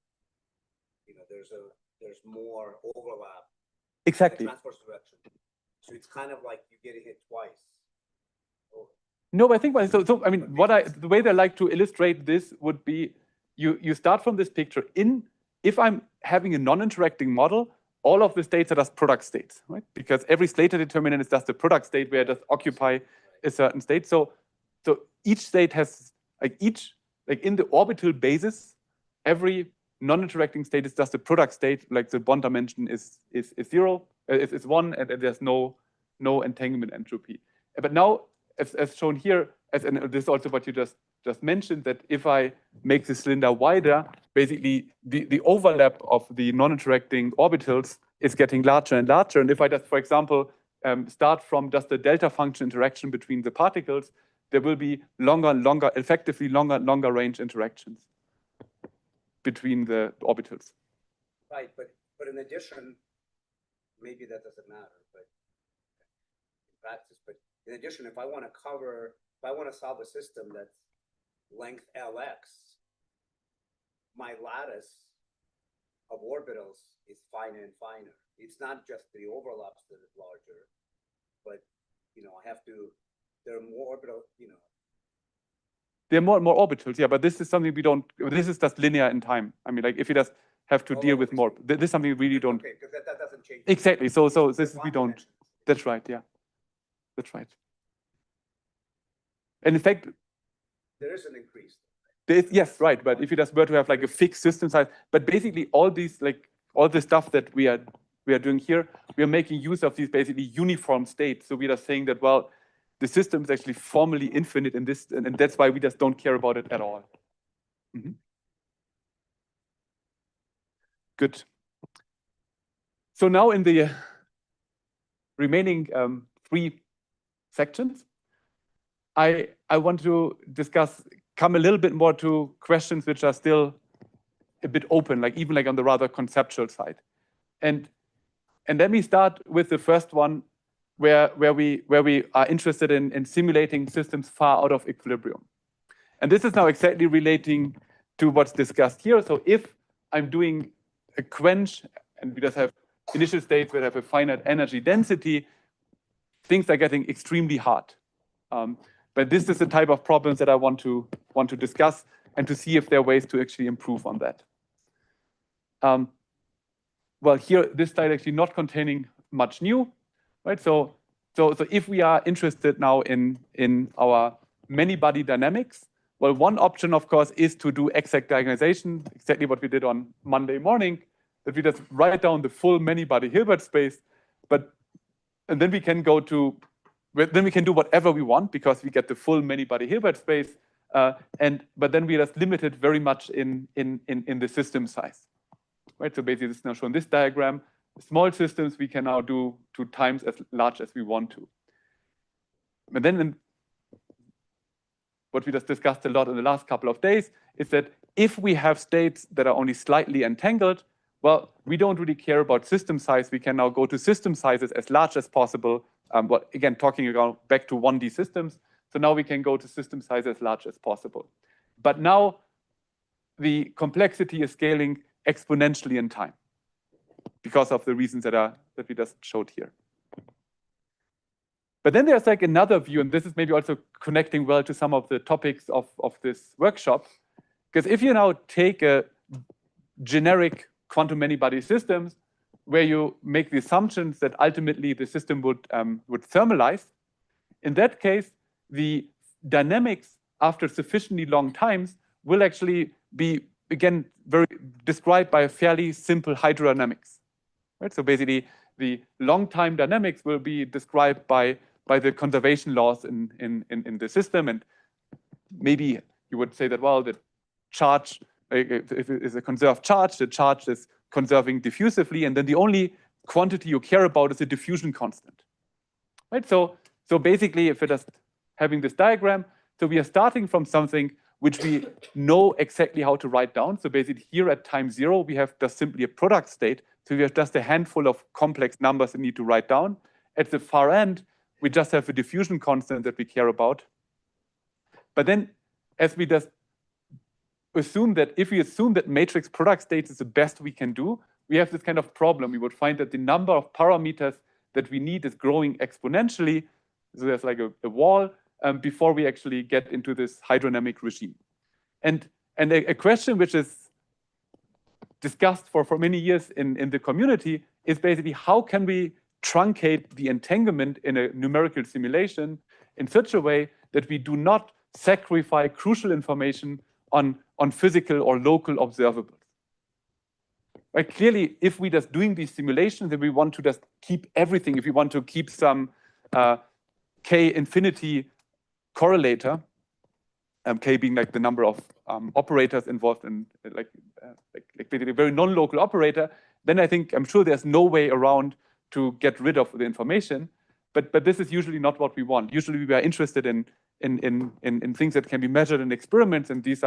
you know, there's more overlap. Exactly. In the transverse direction. So it's kind of like you're getting hit twice. No, I think so. I mean, the way I like to illustrate this would be you start from this picture. If I'm having a non-interacting model, all of the states are just product states, right? Because every Slater determinant is just a product state where it does occupy a certain state. So each state has in the orbital basis, every non-interacting state is just a product state. Like the bond dimension is 0, is 1, and there's no entanglement entropy. But now, as shown here, and this is also what you just mentioned, that if I make the cylinder wider, basically the overlap of the non-interacting orbitals is getting larger and larger. And if I just, for example, start from just a delta function interaction between the particles, there will be effectively longer range interactions between the orbitals. Right, but in addition, maybe that doesn't matter, but in practice, but in addition, if I want to solve a system that's length Lx, my lattice of orbitals is finer and finer. It's not just the overlaps that is larger, but you know, there are more orbital, you know. There are more and more orbitals, yeah, but this is something this is just linear in time. I mean, like if you just have to deal with more, this is something we really don't. Okay, because that doesn't change. Exactly, so this we don't. That's right, yeah. That's right. And in fact, there is an increase. Yes, right. But if you just were to have like a fixed system size, but basically all the stuff that we are doing here, we are making use of these basically uniform states. So we are saying that, well, the system is actually formally infinite in this, and that's why we just don't care about it at all. Mm-hmm. Good. So now in the remaining 3 sections, I want to come a little bit more to questions which are still a bit open, even on the rather conceptual side. And let me start with the first one, where we are interested in simulating systems far out of equilibrium. And this is now exactly relating to what's discussed here. So if I'm doing a quench, and we just have initial states that have a finite energy density, things are getting extremely hard. But this is the type of problems that I want to discuss and to see if there are ways to actually improve on that. Well, here, this slide actually not containing much new, right? So if we are interested now in our many-body dynamics, well, one option, of course, is to do exact diagonalization, exactly what we did on Monday morning, that we just write down the full many-body Hilbert space, and then we can go to, then we can do whatever we want because we get the full many-body Hilbert space, but then we are just limited very much in the system size, right? So basically, this is now shown this diagram. Small systems we can now do to times as large as we want to. And then what we just discussed a lot in the last couple of days is that if we have states that are only slightly entangled, well, we don't really care about system size. We can now go to system sizes as large as possible. Well, again, talking about back to 1D systems. So now we can go to system size as large as possible. But now the complexity is scaling exponentially in time because of the reasons that we just showed here. But then there's another view, and this is maybe also connecting well to some of the topics of this workshop, Because if you now take a generic quantum many-body systems where you make the assumptions that ultimately the system would thermalize, in that case, the dynamics after sufficiently long times will actually be, again, very described by a fairly simple hydrodynamics. Right? So basically, the long-time dynamics will be described by the conservation laws in the system. And maybe you would say that, well, the charge is a conserved charge. The charge is conserving diffusively. And then the only quantity you care about is the diffusion constant. Right? So basically, if we're just having this diagram, so we are starting from something which we know exactly how to write down. So basically here at time 0, we have just simply a product state. So we have just a handful of complex numbers we need to write down. At the far end, we just have a diffusion constant that we care about. But then as we just assume that, if we assume that matrix product states is the best we can do, we have this kind of problem. We would find that the number of parameters that we need is growing exponentially. So there's like a wall before we actually get into this hydrodynamic regime. And a question which is discussed for many years in the community is basically how can we truncate the entanglement in a numerical simulation in such a way that we do not sacrifice crucial information on physical or local observables. Right? Clearly, if we're just doing these simulations, then we want to just keep everything. If we want to keep some k infinity correlator, k being like the number of operators involved in like basically a very non-local operator, then I think I'm sure there's no way around to get rid of the information. But this is usually not what we want. Usually we are interested in things that can be measured in experiments, and these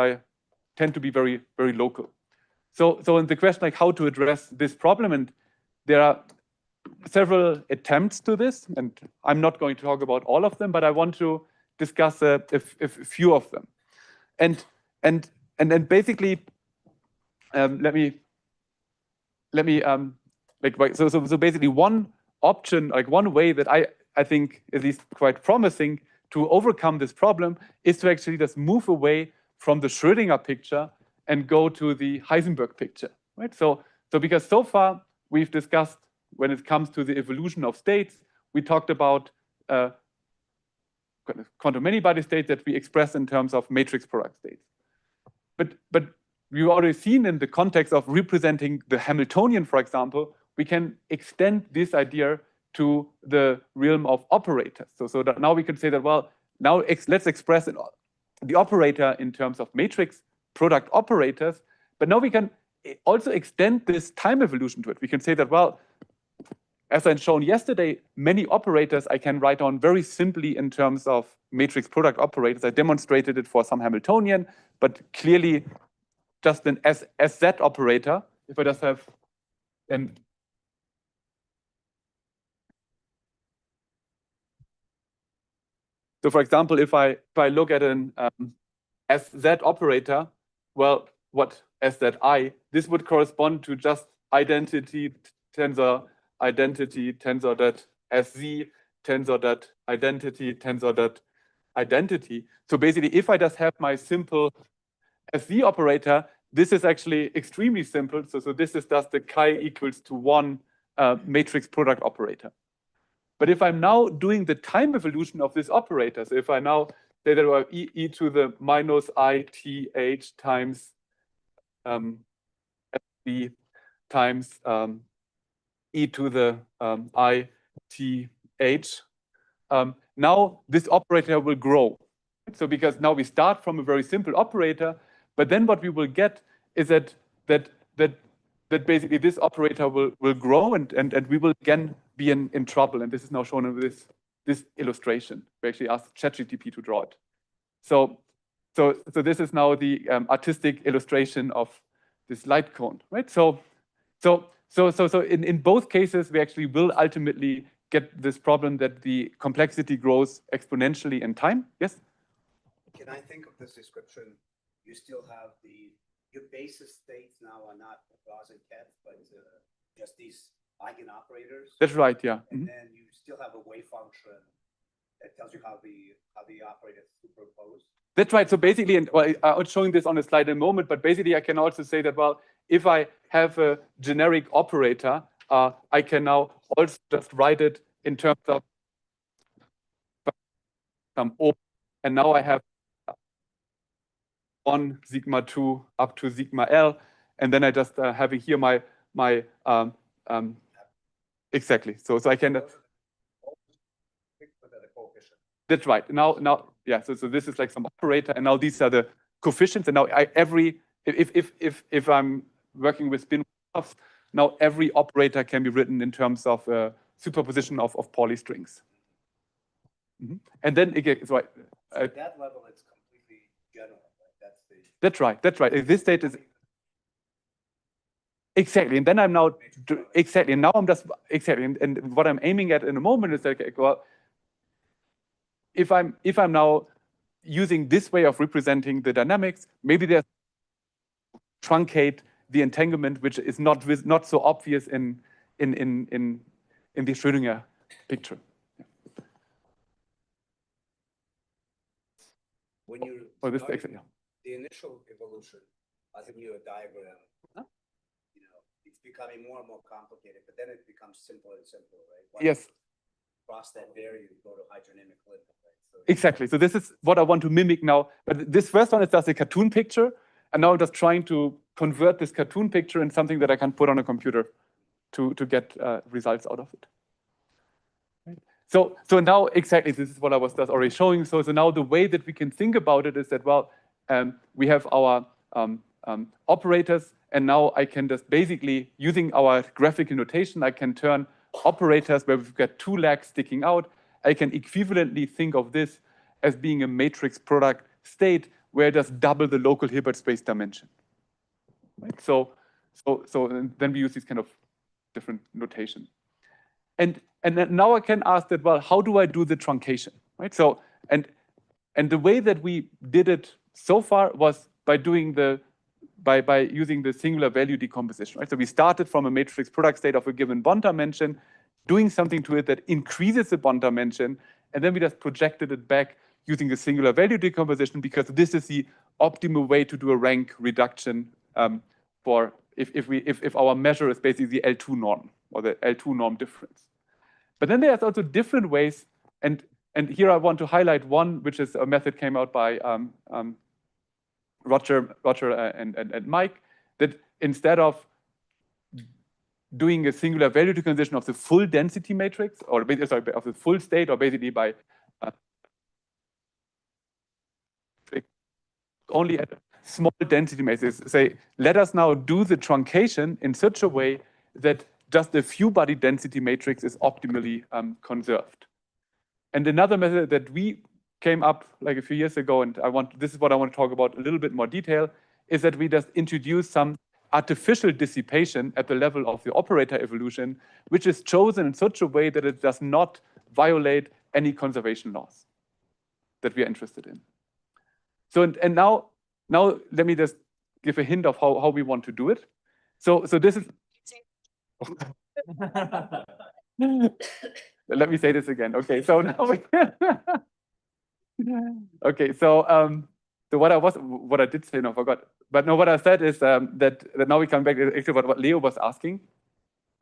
tend to be very, very local. So in the question like how to address this problem, and there are several attempts to this, and I'm not going to talk about all of them, but I want to discuss a few of them. And then basically, let me so basically one option, like one way that I think at least quite promising to overcome this problem is to actually just move away from the Schrödinger picture and go to the Heisenberg picture, right? So because so far we've discussed when it comes to the evolution of states, we talked about quantum many-body states that we express in terms of matrix product states. But we've already seen in the context of representing the Hamiltonian, for example, we can extend this idea to the realm of operators. So that now we can say that, well, now let's express the operator in terms of matrix product operators, but now we can also extend this time evolution to it. We can say that, well, as I shown yesterday, many operators I can write down very simply in terms of matrix product operators. I demonstrated it for some Hamiltonian, but clearly just an SZ operator, if I just have an so for example, if I look at an SZ operator, well, what SZI, this would correspond to just identity tensor dot SZ, tensor dot identity, tensor dot identity. So basically, if I just have my simple SZ operator, this is actually extremely simple. So this is just the chi equals to 1 matrix product operator. But if I'm now doing the time evolution of this operator, so if I now say that I have e to the minus ith times SZ times e to the ith, now this operator will grow. So because now we start from a very simple operator, but then what we will get is that basically this operator will grow and we will again be in trouble. And this is now shown in this illustration. We actually asked ChatGPT to draw it. So this is now the artistic illustration of this light cone, right? So in both cases, we actually will ultimately get this problem that the complexity grows exponentially in time. Yes? Can I think of this description? You still have your basis states now are not Gauss and Ket, but just these eigenoperators. That's right, yeah. And then you still have a wave function It tells you how the operators superpose. That's right. So basically, and well, I'm showing this on a slide in a moment, but basically I can also say that, well, if I have a generic operator, I can now also just write it in terms of some O, and now I have 1 sigma 2 up to sigma L, and then I just having here my exactly. So I can. That's right. Now, yeah. So this is like some operator, and now these are the coefficients. And now if I'm working with spin halves, now every operator can be written in terms of superposition of Pauli strings. Mm-hmm. And then again, it's right. So at that level, it's completely general. Right? That's right. That's right. This state is exactly, and then I'm now exactly, and now I'm just exactly, and what I'm aiming at in a moment is like, well, if I'm now using this way of representing the dynamics, maybe there's truncate the entanglement, which is not so obvious in the Schrödinger picture. When you the initial evolution, I'll give you a diagram. You know, it's becoming more and more complicated, but then it becomes simpler and simpler, right? Yes. Cross that barrier, you go to hydrodynamic limit, right? So exactly. So this is what I want to mimic now. But this first one is just a cartoon picture, and now I'm just trying to convert this cartoon picture in something that I can put on a computer to get results out of it. Right? So now exactly this is what I was just already showing. So now the way that we can think about it is that, well, we have our operators, and now I can just basically, using our graphical notation, I can turn operators where we've got two legs sticking out. I can equivalently think of this as being a matrix product state where it does double the local Hilbert space dimension. Right? So then we use these kind of different notation. And then now I can ask that, well, how do I do the truncation? Right? So and the way that we did it so far was by doing by using the singular value decomposition, right? So we started from a matrix product state of a given bond dimension, doing something to it that increases the bond dimension, and then we just projected it back using the singular value decomposition, because this is the optimal way to do a rank reduction for if our measure is basically the L2 norm or the L2 norm difference. But then there's also different ways, and here I want to highlight one, which is a method came out by Roger and Mike, that instead of doing a singular value decomposition of the full density matrix, or sorry, of the full state, or basically by only at small density matrices, say, let us now do the truncation in such a way that just a few body density matrix is optimally conserved. And another method that we came up like a few years ago, and this is what I want to talk about a little bit more detail, is that we just introduce some artificial dissipation at the level of the operator evolution, which is chosen in such a way that it does not violate any conservation laws that we are interested in. So and now let me just give a hint of how we want to do it. So this is let me say this again. Okay, so now okay, so what I did say, no, I forgot. But no, what I said is that now we come back to actually what Leo was asking.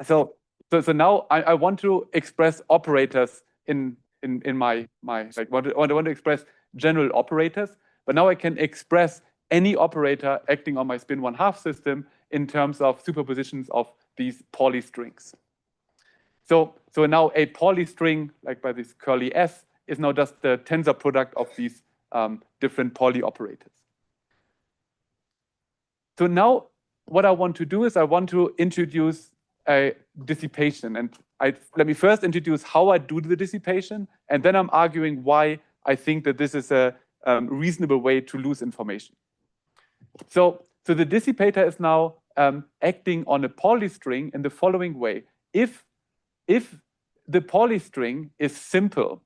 So now I want to express operators in my like I want to express general operators, but now I can express any operator acting on my spin 1/2 system in terms of superpositions of these Pauli strings. So now a Pauli string, like by this curly S, is now just the tensor product of these different Pauli operators. So now what I want to do is I want to introduce a dissipation. And let me first introduce how I do the dissipation, and then I'm arguing why I think that this is a reasonable way to lose information. So the dissipator is now acting on a Pauli string in the following way. If the Pauli string is simple,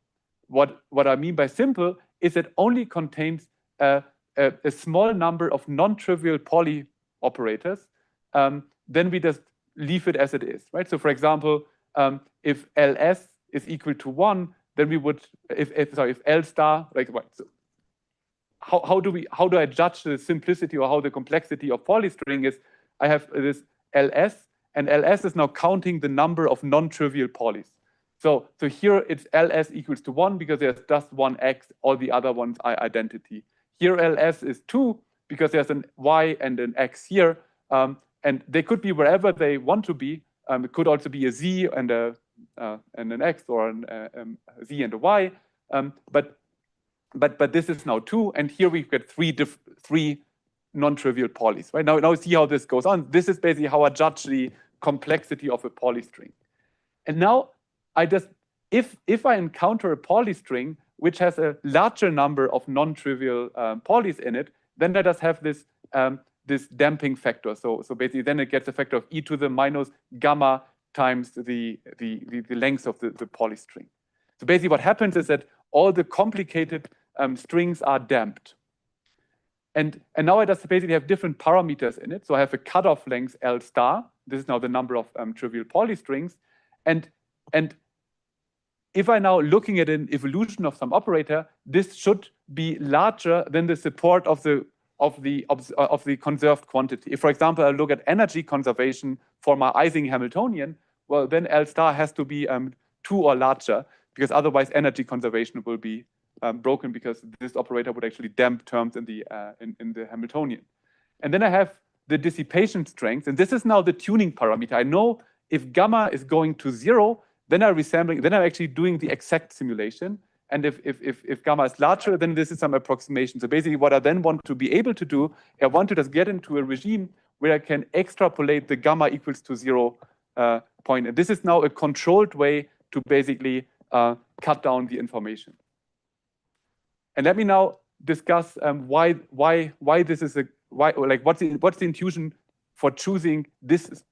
what I mean by simple is it only contains a small number of non-trivial Pauli operators, then we just leave it as it is, right? So for example, if LS is equal to 1, then we would, if L star, like what? So how do I judge the simplicity or how the complexity of polystring is? I have this LS, and LS is now counting the number of non-trivial polys. So here it's LS equals to 1 because there's just one X, all the other ones are identity. Here LS is 2 because there's an Y and an X here, and they could be wherever they want to be. It could also be a Z and an X, or a Z and a Y, but this is now 2, and here we get three non-trivial polys. Right now see how this goes on. This is basically how I judge the complexity of a polystring. And now I just, if I encounter a polystring which has a larger number of non-trivial polys in it, then I just have this this damping factor. So basically then it gets a factor of e to the minus gamma times the length of the polystring. So basically what happens is that all the complicated strings are damped. And now I just basically have different parameters in it. So I have a cutoff length L star. This is now the number of trivial polystrings. And if I now looking at an evolution of some operator, this should be larger than the support of the conserved quantity. If, for example, I look at energy conservation for my Ising Hamiltonian, well, then L star has to be 2 or larger, because otherwise energy conservation will be broken, because this operator would actually damp terms in the Hamiltonian. And then I have the dissipation strength, and this is now the tuning parameter. I know if gamma is going to 0, then I'm actually doing the exact simulation. And if gamma is larger, then this is some approximation. So basically what I then want to be able to do, I want to just get into a regime where I can extrapolate the gamma equals to 0 point. And this is now a controlled way to basically cut down the information. And let me now discuss why this is what's the intuition for choosing this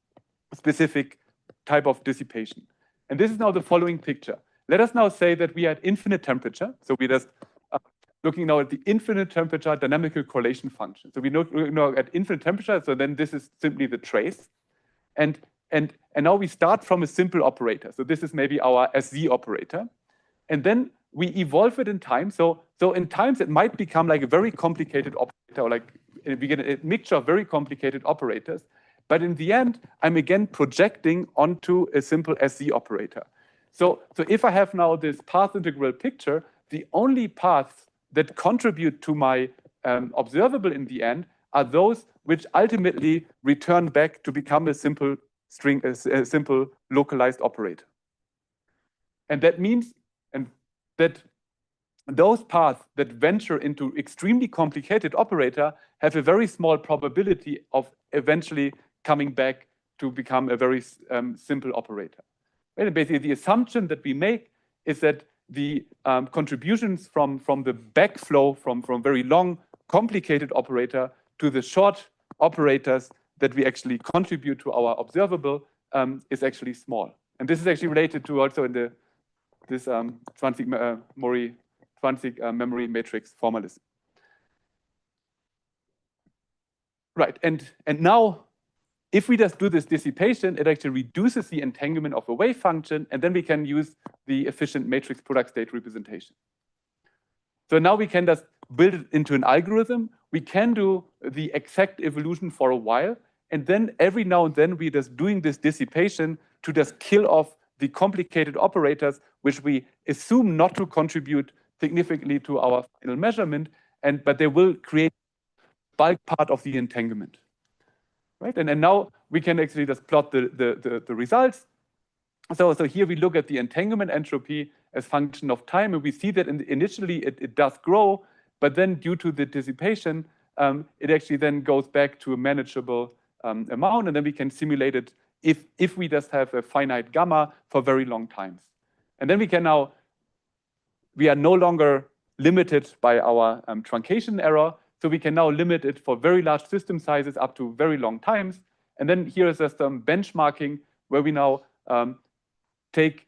specific type of dissipation. And this is now the following picture. Let us now say that we are at infinite temperature. So we just looking now at the infinite temperature dynamical correlation function. So we know at infinite temperature. So then this is simply the trace, and now we start from a simple operator. So this is maybe our SZ operator, and then we evolve it in time. So in times it might become like a very complicated operator, or like we get a mixture of very complicated operators. But in the end, I'm again projecting onto a simple SZ operator. So if I have now this path integral picture, the only paths that contribute to my observable in the end are those which ultimately return back to become a simple string, a simple localized operator. And that means that those paths that venture into extremely complicated operator have a very small probability of eventually coming back to become a very simple operator. And basically, the assumption that we make is that the contributions from the backflow from very long, complicated operator to the short operators that we actually contribute to our observable is actually small. And this is actually related to also in this Zwanzig memory matrix formalism. Right, and now, if we just do this dissipation, it actually reduces the entanglement of a wave function, and then we can use the efficient matrix product state representation. So now we can just build it into an algorithm. We can do the exact evolution for a while, and then every now and then we're just doing this dissipation to just kill off the complicated operators, which we assume not to contribute significantly to our final measurement, but they will create bulk part of the entanglement. Right? And now we can actually just plot the results. So here we look at the entanglement entropy as function of time, and we see that initially it does grow, but then due to the dissipation, it actually then goes back to a manageable amount, and then we can simulate it if we just have a finite gamma for very long times. And then we are no longer limited by our truncation error. So we can now limit it for very large system sizes up to very long times. And then here is just some benchmarking where we now take,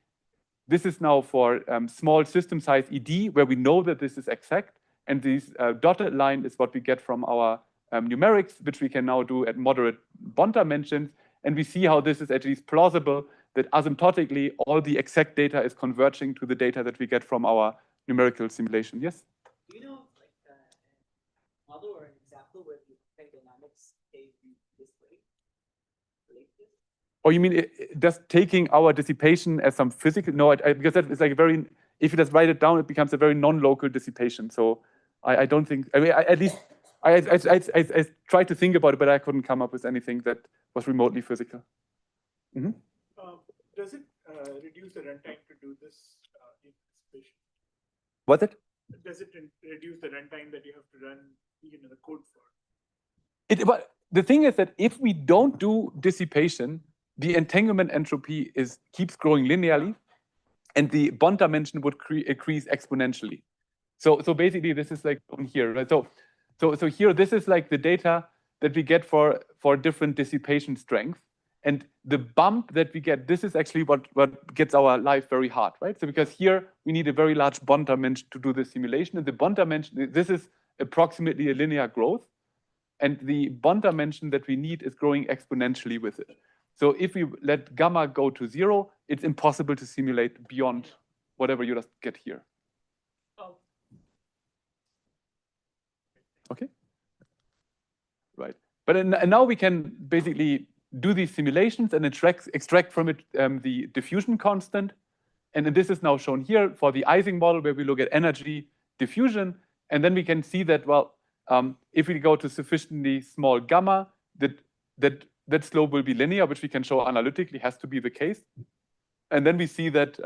this is now for small system size ED, where we know that this is exact. And this dotted line is what we get from our numerics, which we can now do at moderate bond dimensions. And we see how this is at least plausible that asymptotically all the exact data is converging to the data that we get from our numerical simulation. Yes? Do you know like a model or an example where the effect dynamics behave this way? Like this? Or you mean just taking our dissipation as some physical? No, because that is like a very, if you just write it down, it becomes a very non-local dissipation. So I don't think, I mean, at least I tried to think about it, but I couldn't come up with anything that was remotely physical. Mm-hmm. Does it reduce the runtime to do this anticipation? What's it? Does it reduce the runtime that you have to run the code for? But the thing is that if we don't do dissipation, the entanglement entropy keeps growing linearly, and the bond dimension would increase exponentially. So basically, this is like on here, right? So here, this is like the data that we get for different dissipation strength. And the bump that we get, this is actually what gets our life very hard, right? So because here, we need a very large bond dimension to do the simulation. And the bond dimension, this is approximately a linear growth. And the bond dimension that we need is growing exponentially with it. So if we let gamma go to 0, it's impossible to simulate beyond whatever you just get here. Oh. Okay. Right. But and now we can basically do these simulations and extract from it the diffusion constant. And this is now shown here for the Ising model, where we look at energy diffusion. And then we can see that, well, if we go to sufficiently small gamma, that slope will be linear, which we can show analytically has to be the case. And then we see that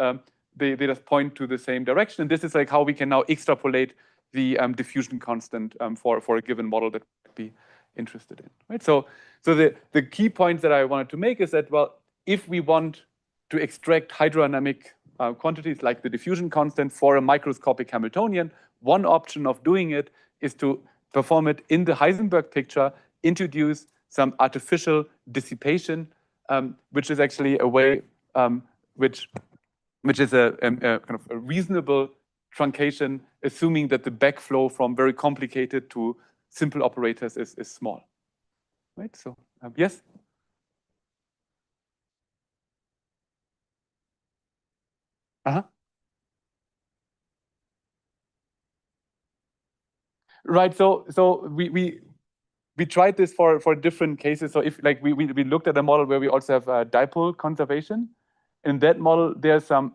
they just point to the same direction. And this is like how we can now extrapolate the diffusion constant for a given model that we'd be interested in. Right? So the key points that I wanted to make is that, well, if we want to extract hydrodynamic quantities like the diffusion constant for a microscopic Hamiltonian, one option of doing it is to perform it in the Heisenberg picture, introduce some artificial dissipation, which is actually a way which is a kind of a reasonable truncation, assuming that the backflow from very complicated to simple operators is small. Right? So yes. Right. So we tried this for different cases. So if like we looked at a model where we also have dipole conservation. In that model, there's some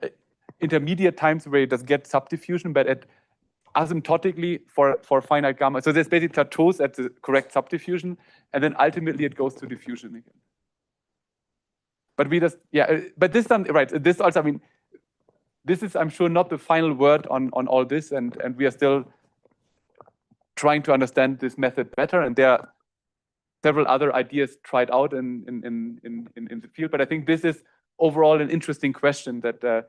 intermediate times where it does get subdiffusion, but at asymptotically for finite gamma. So there's basically plateaus at the correct subdiffusion, and then ultimately it goes to diffusion again. But we just, yeah, but this time, right, this also, I mean, this is, I'm sure, not the final word on all this, and we are still trying to understand this method better, and there are several other ideas tried out in the field, but I think this is overall an interesting question that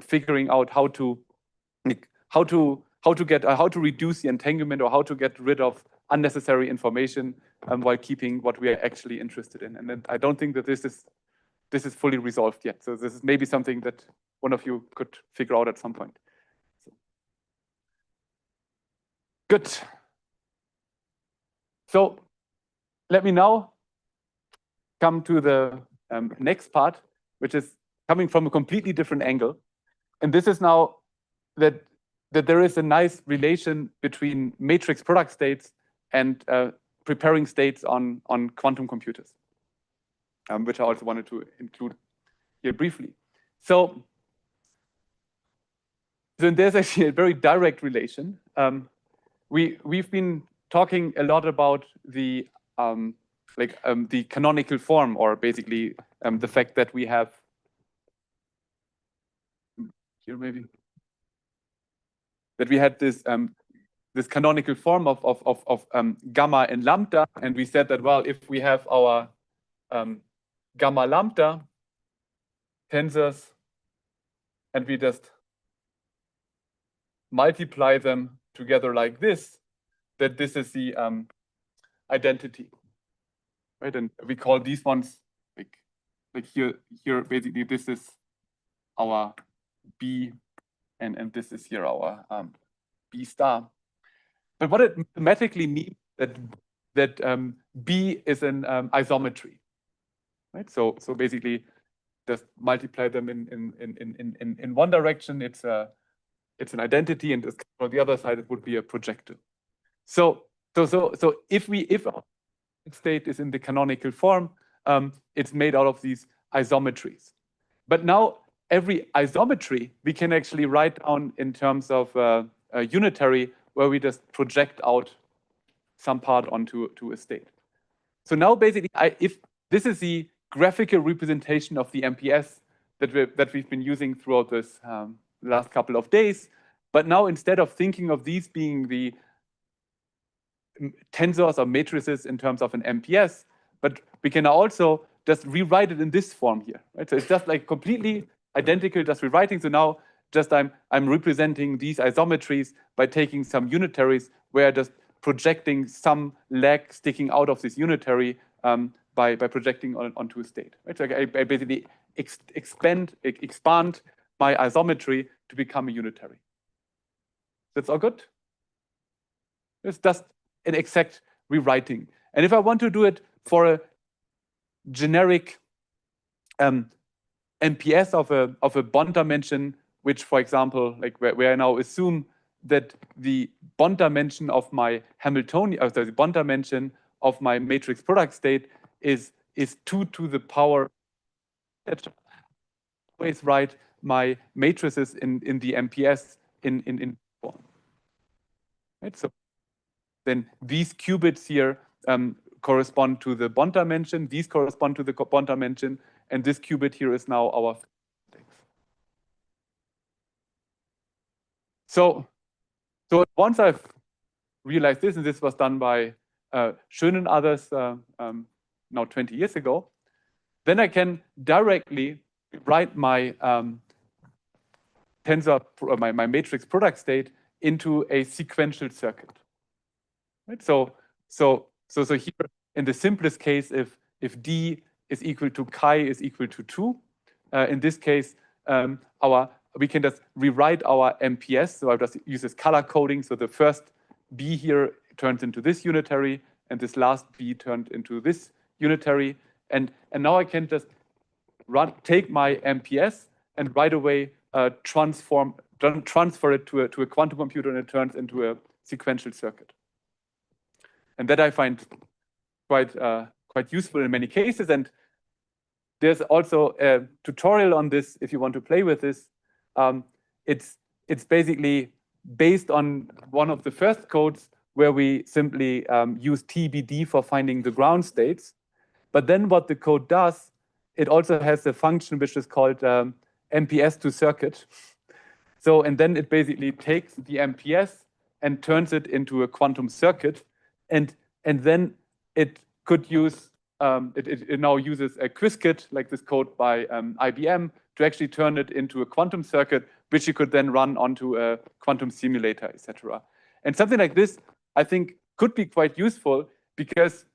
figuring out how to reduce the entanglement or how to get rid of unnecessary information while keeping what we are actually interested in. And then I don't think that this is fully resolved yet. So this is maybe something that one of you could figure out at some point. So. Good. So let me now come to the next part, which is coming from a completely different angle. And this is now that there is a nice relation between matrix product states and preparing states on quantum computers, which I also wanted to include here briefly. So there's actually a very direct relation. We've been talking a lot about the the canonical form, or basically the fact that we have here maybe that we had this this canonical form of gamma and lambda, and we said that, well, if we have our gamma lambda tensors and we just multiply them together like this, that this is the identity, right? And we call these ones like here basically this is our B, and this is here our B star. But what it mathematically means that B is an isometry, right? So basically just multiply them in one direction, it's an identity, and on the other side it would be a projective. So if our state is in the canonical form, it's made out of these isometries. But now every isometry we can actually write down in terms of a unitary, where we just project out some part onto a state. So now basically, if this is the graphical representation of the MPS that we've been using throughout this last couple of days, but now instead of thinking of these being the tensors or matrices in terms of an MPS, but we can also just rewrite it in this form here, right? So it's just like completely identical, just rewriting. So now just I'm representing these isometries by taking some unitaries where just projecting some leg sticking out of this unitary by projecting onto a state. Right? So I basically expand my isometry to become a unitary. That's all good? It's just an exact rewriting. And if I want to do it for a generic MPS of a bond dimension, which, for example, like where I now assume that the bond dimension of my Hamiltonian, the bond dimension of my matrix product state is 2 to the power. I always write my matrices in the MPS in form. Right? So then these qubits here correspond to the bond dimension. These correspond to the bond dimension, and this qubit here is now our. So once I've realized this, and this was done by Schön and others now 20 years ago, then I can directly write my tensor, my matrix product state into a sequential circuit. Right? So here in the simplest case, if D is equal to chi is equal to 2, in this case, we can just rewrite our MPS. So I'll just use this color coding. So the first B here turns into this unitary, and this last B turned into this unitary. And now I can just take my MPS and right away transfer it to a quantum computer, and it turns into a sequential circuit. And that I find quite useful in many cases. And there's also a tutorial on this if you want to play with this. It's basically based on one of the first codes where we simply use TBD for finding the ground states. But then what the code does, it also has a function which is called MPS to circuit. So, and then it basically takes the MPS and turns it into a quantum circuit. And then it could use, it now uses a Qiskit, like this code by IBM, to actually turn it into a quantum circuit, which you could then run onto a quantum simulator, etc. And something like this, I think, could be quite useful, because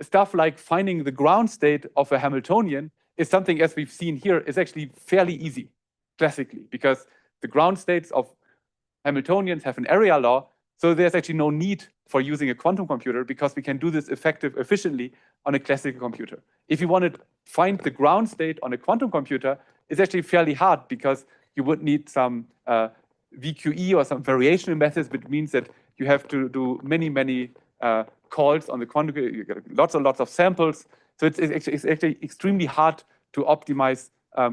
stuff like finding the ground state of a Hamiltonian is something, as we've seen here, is actually fairly easy, classically, because the ground states of Hamiltonians have an area law. So there's actually no need for using a quantum computer, because we can do this efficiently on a classical computer. If you want to find the ground state on a quantum computer, it's actually fairly hard, because you would need some VQE or some variational methods, which means that you have to do many calls on the quantum computer. You get lots and lots of samples. So it's actually extremely hard to optimize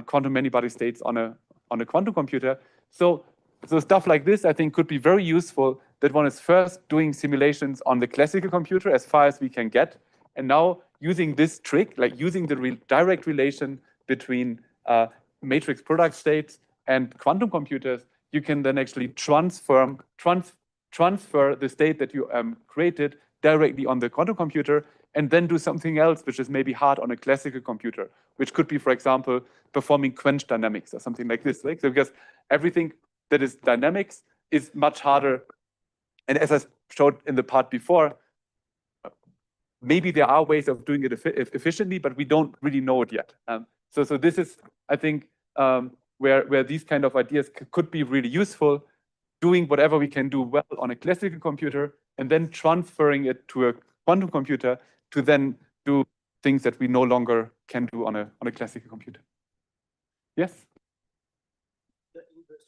quantum many-body states on a quantum computer. So stuff like this, I think, could be very useful, that one is first doing simulations on the classical computer as far as we can get, and now using this trick, like using the direct relation between matrix product states and quantum computers, you can then actually transfer the state that you created directly on the quantum computer, and then do something else which is maybe hard on a classical computer, which could be, for example, performing quench dynamics or something like this. Right? So because everything that is dynamics is much harder. And as I showed in the part before, maybe there are ways of doing it efficiently, but we don't really know it yet. So this is, I think, where these kind of ideas could be really useful, doing whatever we can do well on a classical computer, and then transferring it to a quantum computer to then do things that we no longer can do on a classical computer. Yes? The inverse.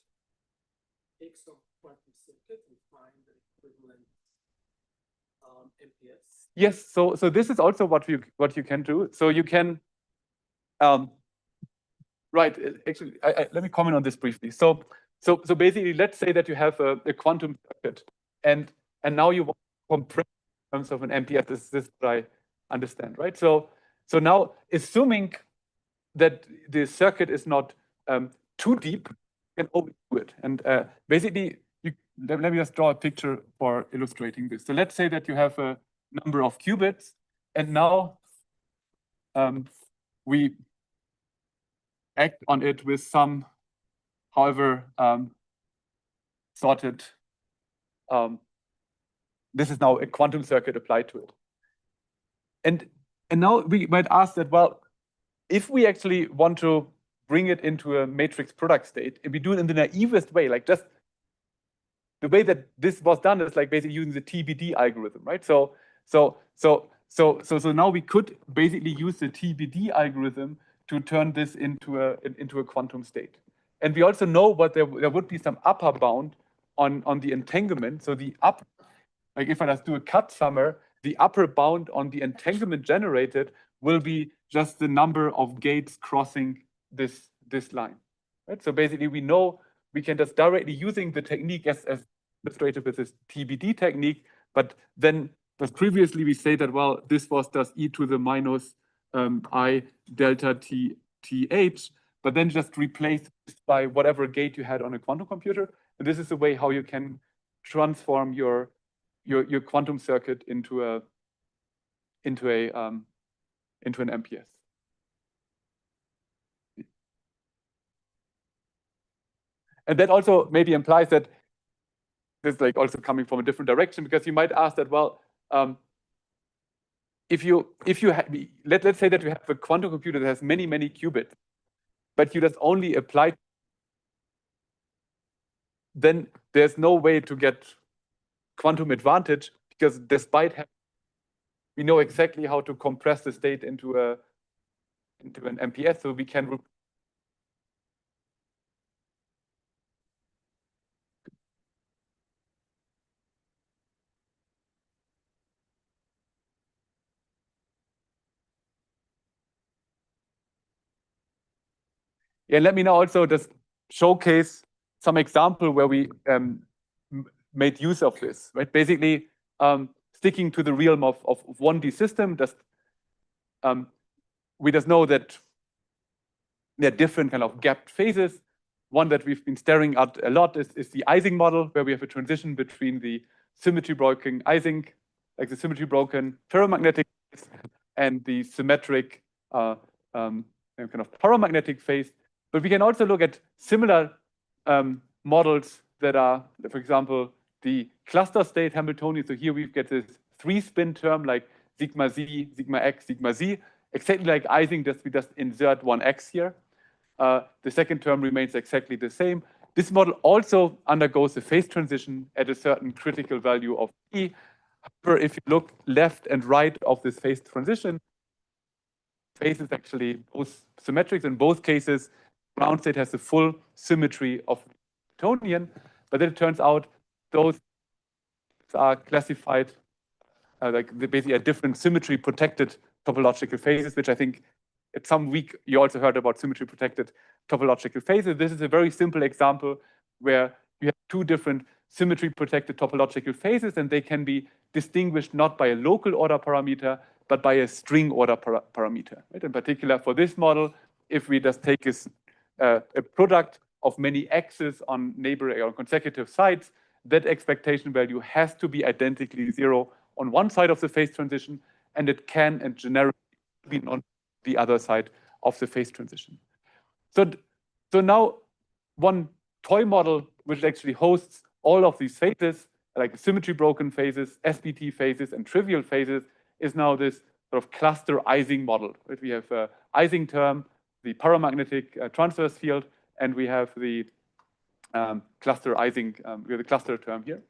Take some quantum circuit and find the equivalent MPS. Yes, so this is also what you can do. So you can, right, actually, let me comment on this briefly. So basically, let's say that you have a quantum circuit, and now you want to compress in terms of an MPS. This is what I understand, right? So now, assuming that the circuit is not too deep, you can always do it. And basically, let me just draw a picture for illustrating this. So let's say that you have a number of qubits, and now we act on it with some, however, sorted. This is now a quantum circuit applied to it. And now we might ask that, well, if we actually want to bring it into a matrix product state, if we do it in the naivest way, like just the way that this was done is like basically using the TBD algorithm, right? So now we could basically use the TBD algorithm to turn this into a quantum state. And we also know what there would be some upper bound on the entanglement. So the upper, like if I just do a cut summer, the upper bound on the entanglement generated will be just the number of gates crossing this line, right? So basically, we know we can just directly using the technique as illustrated with this TBD technique, but then as previously we say that, well, this was just e to the minus I delta t th, but then just replace this by whatever gate you had on a quantum computer. And this is the way how you can transform your quantum circuit into an MPS. And that also maybe implies that this is like also coming from a different direction, because you might ask that, well, if you let's say that you have a quantum computer that has many qubits, but you just only apply, then there's no way to get quantum advantage, because despite having, we know exactly how to compress the state into an MPS, so we can let me now also just showcase some example where we made use of this, right? Basically, sticking to the realm of 1D system, just we just know that there are different kind of gapped phases. One that we've been staring at a lot is the Ising model, where we have a transition between the symmetry broken Ising, like the symmetry broken ferromagnetic phase, and the symmetric kind of paramagnetic phase. But we can also look at similar models that are, for example, the cluster state Hamiltonian. So here we get this 3-spin term like sigma z, sigma x, sigma z, exactly like Ising, just we just insert one x here. The second term remains exactly the same. This model also undergoes a phase transition at a certain critical value of E. However, if you look left and right of this phase transition, phase is actually both symmetric. In both cases, ground state has the full symmetry of Hamiltonian, but then it turns out those are classified like basically a different symmetry protected topological phases, which I think at some week you also heard about symmetry protected topological phases. This is a very simple example where you have two different symmetry protected topological phases, and they can be distinguished not by a local order parameter, but by a string order parameter. Right? In particular, for this model, if we just take a product of many x's on neighboring or consecutive sides, that expectation value has to be identically 0 on one side of the phase transition, and it can and generally be on the other side of the phase transition. So now one toy model which actually hosts all of these phases, like symmetry broken phases, SPT phases, and trivial phases, is now this sort of cluster Ising model. Right? We have a Ising term, the paramagnetic transverse field, and we have the cluster Ising, we have the cluster term here.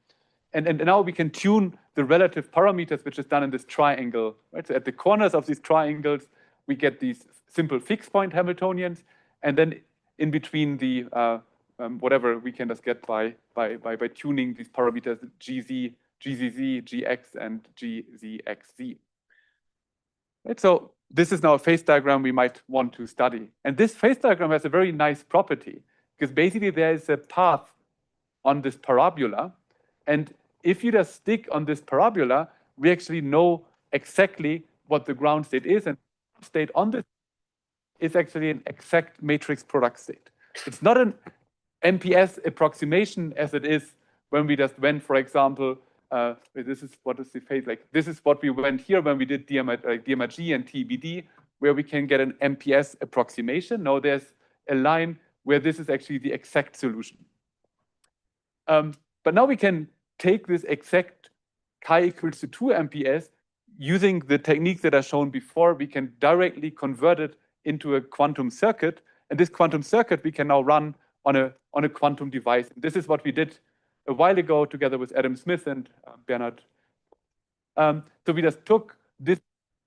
And now we can tune the relative parameters, which is done in this triangle, right? So at the corners of these triangles, we get these simple fixed point Hamiltonians, and then in between the whatever we can just get by tuning these parameters GZ, GZZ, GX, and GZXZ. Right? So this is now a phase diagram we might want to study. And this phase diagram has a very nice property, because basically there is a path on this parabola. And if you just stick on this parabola, we actually know exactly what the ground state is. And state on this is actually an exact matrix product state. It's not an MPS approximation as it is when we just went, for example, this is what is the phase like. This is what we went here when we did DMRG and TBD, where we can get an MPS approximation. Now there's a line where this is actually the exact solution. But now we can take this exact chi equals to 2 MPS using the techniques that are shown before. We can directly convert it into a quantum circuit, and this quantum circuit we can now run on a quantum device. And this is what we did a while ago together with Adam Smith and Bernard. So we just took this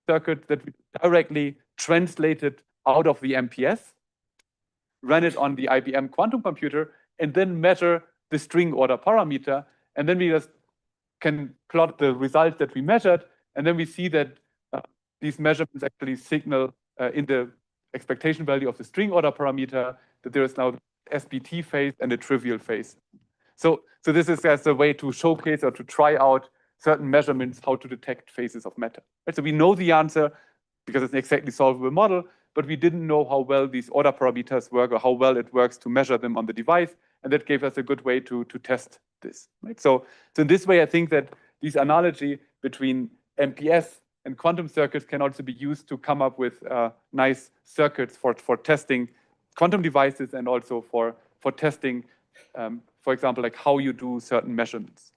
circuit that we directly translated out of the MPS, ran it on the IBM quantum computer, and then measure the string order parameter. And then we just can plot the results that we measured. And then we see that these measurements actually signal in the expectation value of the string order parameter that there is now SBT phase and a trivial phase. So this is as a way to showcase or to try out certain measurements, how to detect phases of matter. Right? So we know the answer because it's an exactly solvable model, but we didn't know how well these order parameters work or how well it works to measure them on the device. And that gave us a good way to test this. Right? So in this way, I think that this analogy between MPS and quantum circuits can also be used to come up with nice circuits for testing quantum devices and also for testing, for example, like how you do certain measurements.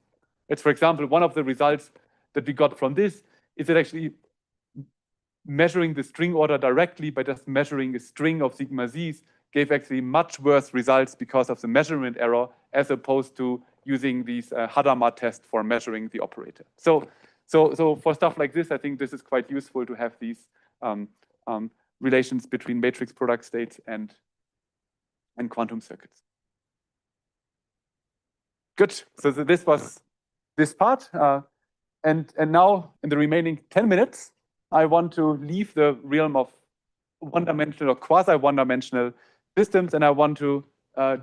It's, for example, one of the results that we got from this is that actually measuring the string order directly by just measuring a string of sigma z's gave actually much worse results because of the measurement error, as opposed to using these Hadamard tests for measuring the operator. So for stuff like this, I think this is quite useful to have these relations between matrix product states and quantum circuits. Good. So this was this part. And now, in the remaining 10 minutes, I want to leave the realm of one-dimensional or quasi-one-dimensional systems, and I want to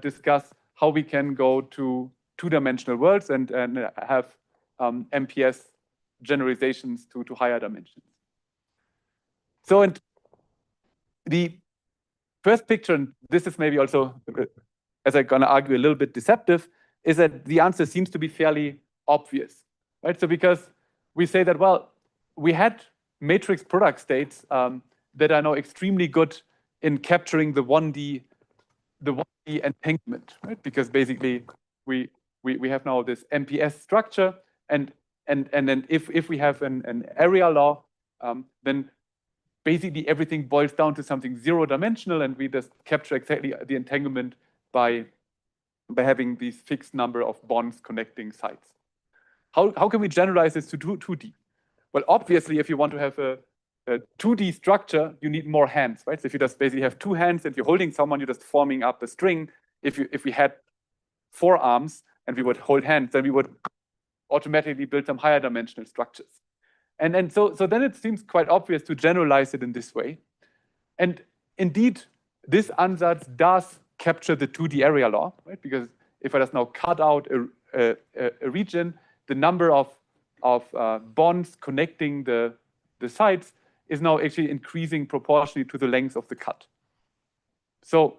discuss how we can go to two-dimensional worlds and have MPS generalizations to higher dimensions. So, and the first picture, and this is maybe also, as I'm going to argue, a little bit deceptive, is that the answer seems to be fairly obvious, right? So because we say that, well, we had matrix product states that are now extremely good in capturing the 1D entanglement, right? Because basically we have now this MPS structure, and then if we have an area law, then basically everything boils down to something zero-dimensional, and we just capture exactly the entanglement by having these fixed number of bonds connecting sites. How can we generalize this to 2D? Well, obviously, if you want to have a 2D structure, you need more hands, right? So if you just basically have two hands and you're holding someone, you're just forming up a string. If we had 4 arms and we would hold hands, then we would automatically build some higher dimensional structures. And so then it seems quite obvious to generalize it in this way. And indeed, this ansatz does capture the 2D area law, right? Because if I just now cut out a region, the number of bonds connecting the sides is now actually increasing proportionally to the length of the cut. So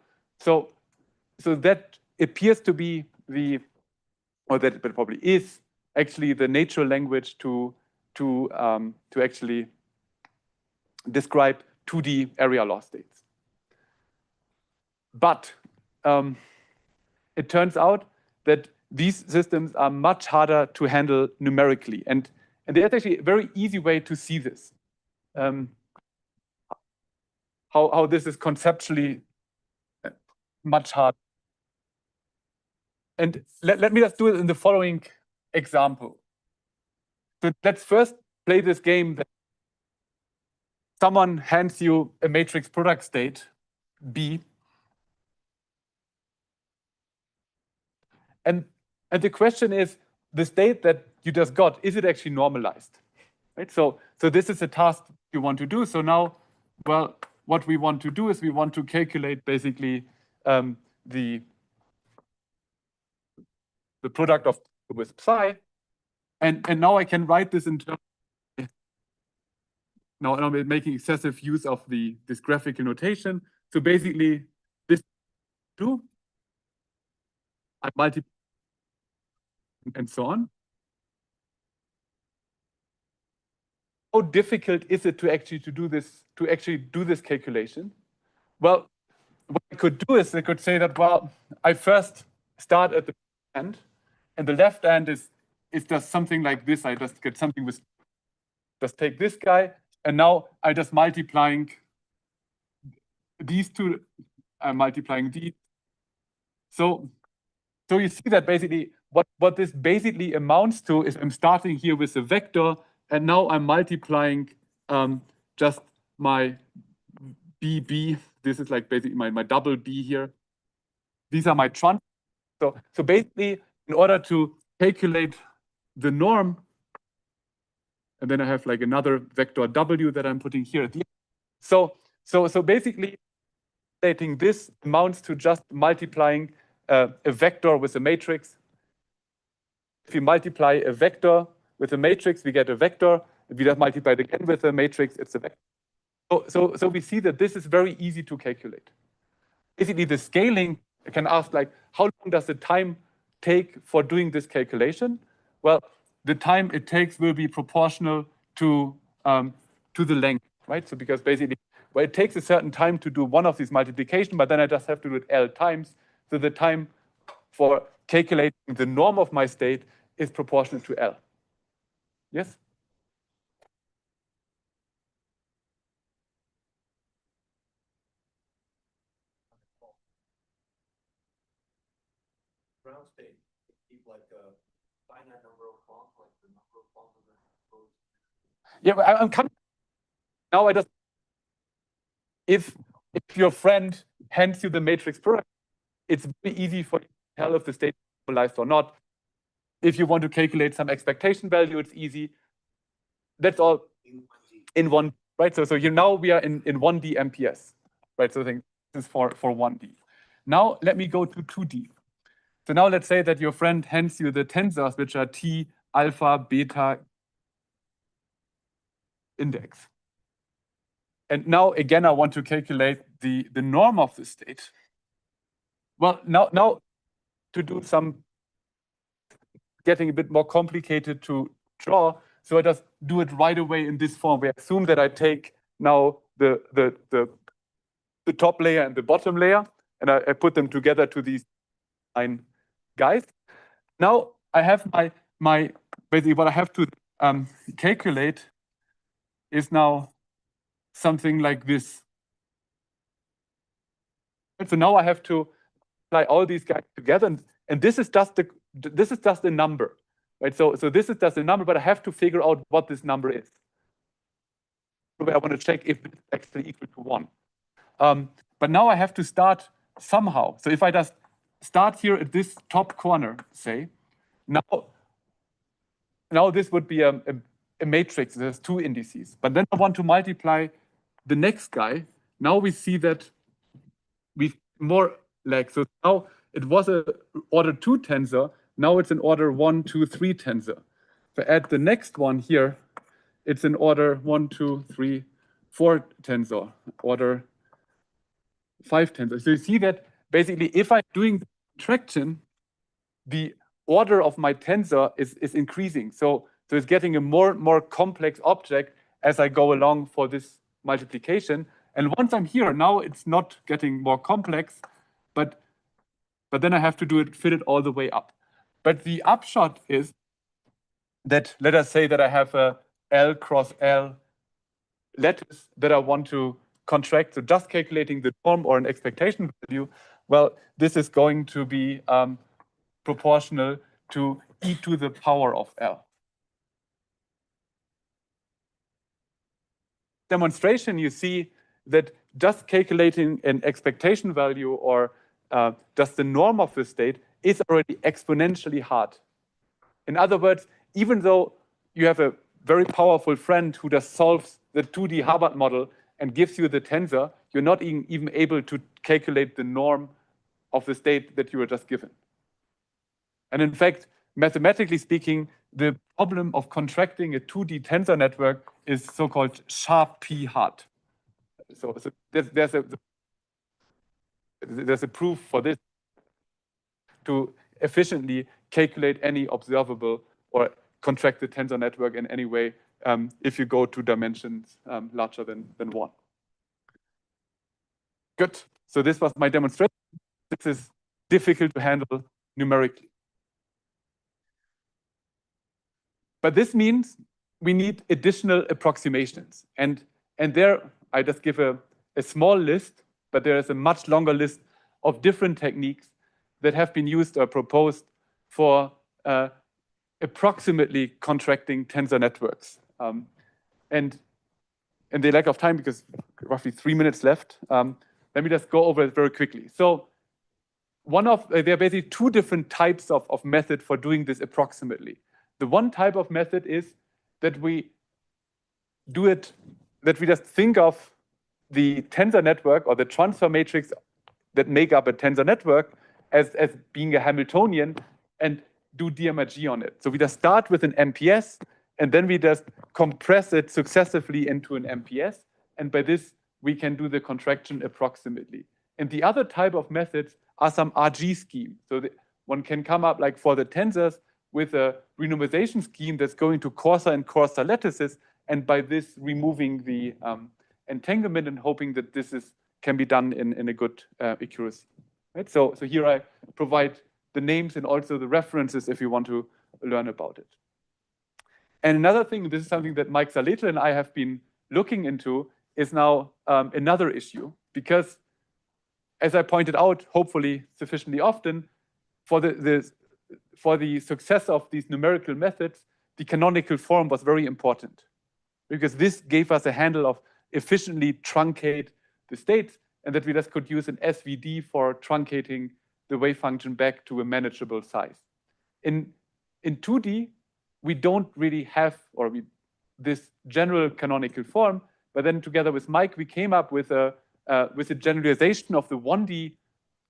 that appears to be that it probably is actually the natural language to actually describe 2D area law states. But it turns out that these systems are much harder to handle numerically. And there's actually a very easy way to see this. How this is conceptually much harder. And let me just do it in the following example. So let's first play this game that someone hands you a matrix product state, B. And the question is, the state that you just got, is it actually normalized? Right? So this is a task you want to do. So now, well, what we want to do is we want to calculate basically the product of with psi. And now I can write this in terms. Now I'm making excessive use of this graphical notation. So basically, this two, I multiply and so on. How difficult is it to actually do this calculation? Well, what I could do is I could say that, well, I first start at the end, and the left end is just something like this. I just get something with, just take this guy, and now I just multiplying these two, I'm multiplying these. So you see that basically what this basically amounts to is I'm starting here with a vector, and now I'm multiplying just my BB. This is like basically my double B here. These are my trans. So basically, in order to calculate the norm, and then I have like another vector W that I'm putting here at the end. So basically, calculating this amounts to just multiplying a vector with a matrix. If you multiply a vector with a matrix, we get a vector. If we just multiply it again with a matrix, it's a vector. So we see that this is very easy to calculate. Basically, the scaling, I can ask, like, how long does the time take for doing this calculation? Well, the time it takes will be proportional to the length, right? So because basically, well, it takes a certain time to do one of these multiplications, but then I just have to do it L times. So the time for calculating the norm of my state is proportional to L. Yes? Ground state, keep like a finite number of bonds, like the number of bonds that are exposed. Yeah, but I'm coming. Now I just, if your friend hands you the matrix product, it's very easy for you to tell if the state is normalized or not. If you want to calculate some expectation value, it's easy. That's all in one, right? So now we are in 1D MPS, right? So I think this is for 1D. Now let me go to 2D. So now let's say that your friend hands you the tensors, which are T, alpha, beta index. And now again, I want to calculate the norm of the state. Well, now to do some getting a bit more complicated to draw, so I just do it right away in this form. We assume that I take now the top layer and the bottom layer, and I put them together to these 9 guys. Now I have my basically what I have to calculate is now something like this. And so now I have to apply all these guys together, and this is just a number, right? So this is just a number, but I have to figure out what this number is. I want to check if it's actually equal to 1. But now I have to start somehow. So if I just start here at this top corner, say, now this would be a matrix. There's 2 indices. But then I want to multiply the next guy. Now we see that we've more like, so now it was a order 2 tensor. Now it's an order 1, 2, 3 tensor. If I add the next one here, it's an order 1, 2, 3, 4 tensor, order 5 tensor. So you see that basically if I'm doing the subtraction, the order of my tensor is increasing. So it's getting a more complex object as I go along for this multiplication. And once I'm here, now it's not getting more complex, but then I have to fit it all the way up. But the upshot is that, let us say that I have a L cross L lattice that I want to contract. So just calculating the norm or an expectation value, well, this is going to be proportional to e to the power of L. Demonstration, you see that just calculating an expectation value or just the norm of the state is already exponentially hard. In other words, even though you have a very powerful friend who just solves the 2D Harvard model and gives you the tensor, you're not even able to calculate the norm of the state that you were just given. And in fact, mathematically speaking, the problem of contracting a 2D tensor network is so-called sharp P hard. So there's a proof for this to efficiently calculate any observable or contract the tensor network in any way if you go to dimensions larger than 1. Good. So this was my demonstration. This is difficult to handle numerically. But this means we need additional approximations. And there I just give a small list, but there is a much longer list of different techniques that have been used or proposed for approximately contracting tensor networks. And in the lack of time, because roughly 3 minutes left, let me just go over it very quickly. So there are basically 2 different types of method for doing this approximately. The one type of method is that we do it, that we just think of the tensor network or the transfer matrix that make up a tensor network as being a Hamiltonian and do DMRG on it. So we just start with an MPS and then we just compress it successively into an MPS. And by this, we can do the contraction approximately. And the other type of methods are some RG scheme. So one can come up like for the tensors with a renormalization scheme that's going to coarser and coarser lattices, and by this removing the entanglement and hoping that this can be done in a good accuracy. Right? So here I provide the names and also the references if you want to learn about it. And another thing, this is something that Mike Zaletel and I have been looking into, is now another issue, because as I pointed out, hopefully sufficiently often, for the success of these numerical methods, the canonical form was very important, because this gave us a handle of efficiently truncate the states, and that we just could use an SVD for truncating the wave function back to a manageable size. In 2D, we don't really have this general canonical form, but then together with Mike, we came up with a generalization of the 1D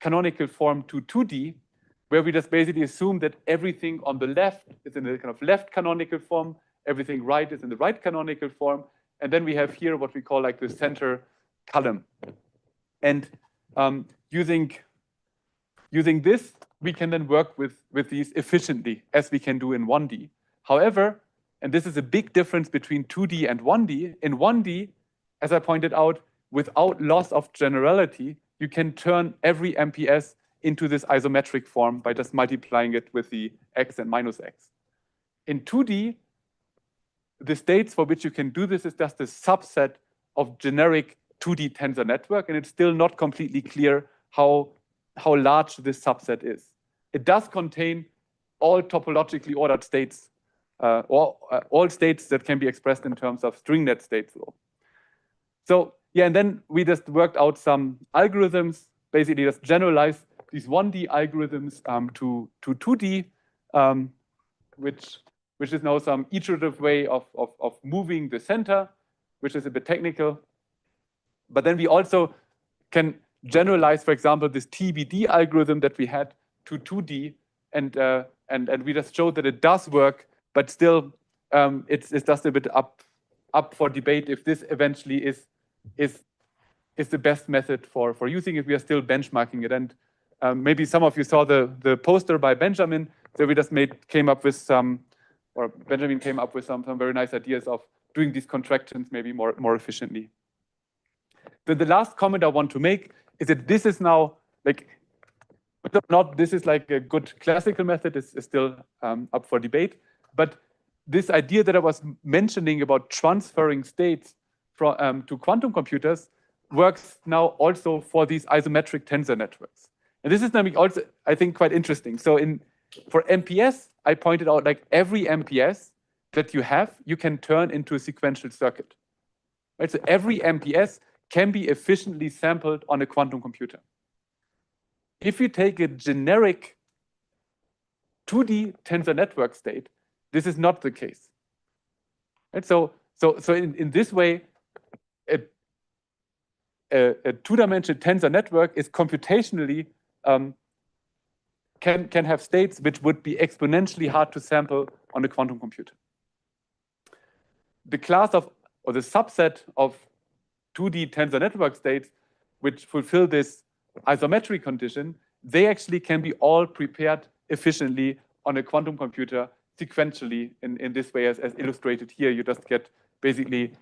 canonical form to 2D, where we just basically assume that everything on the left is in the kind of left canonical form, everything right is in the right canonical form, and then we have here what we call like the center column. And using this, we can then work with these efficiently, as we can do in 1D. However, and this is a big difference between 2D and 1D, in 1D, as I pointed out, without loss of generality, you can turn every MPS into this isometric form by just multiplying it with the x and minus x. In 2D, the states for which you can do this is just a subset of generic 2D tensor network, and it's still not completely clear how large this subset is. It does contain all topologically ordered states, all states that can be expressed in terms of string net states though. So yeah, and then we just worked out some algorithms, basically just generalize these 1D algorithms to 2D, which is now some iterative way of moving the center, which is a bit technical. But then we also can generalize, for example, this TBD algorithm that we had to 2D, and we just showed that it does work, but still it's just a bit up for debate if this eventually is the best method for using it. We are still benchmarking it, and maybe some of you saw the poster by Benjamin that we just came up with some very nice ideas of doing these contractions maybe more efficiently. Then the last comment I want to make is that this is now like, this is like a good classical method, is still up for debate, but this idea that I was mentioning about transferring states to quantum computers works now also for these isometric tensor networks. And this is also, I think, quite interesting. So for MPS, I pointed out like every MPS that you have, you can turn into a sequential circuit. Right? So every MPS can be efficiently sampled on a quantum computer. If you take a generic 2D tensor network state, this is not the case. Right? So in this way, a two-dimensional tensor network is computationally can have states which would be exponentially hard to sample on a quantum computer. The class of, or the subset of 2D tensor network states which fulfill this isometry condition, they actually can be all prepared efficiently on a quantum computer sequentially in this way as illustrated here. You just get basically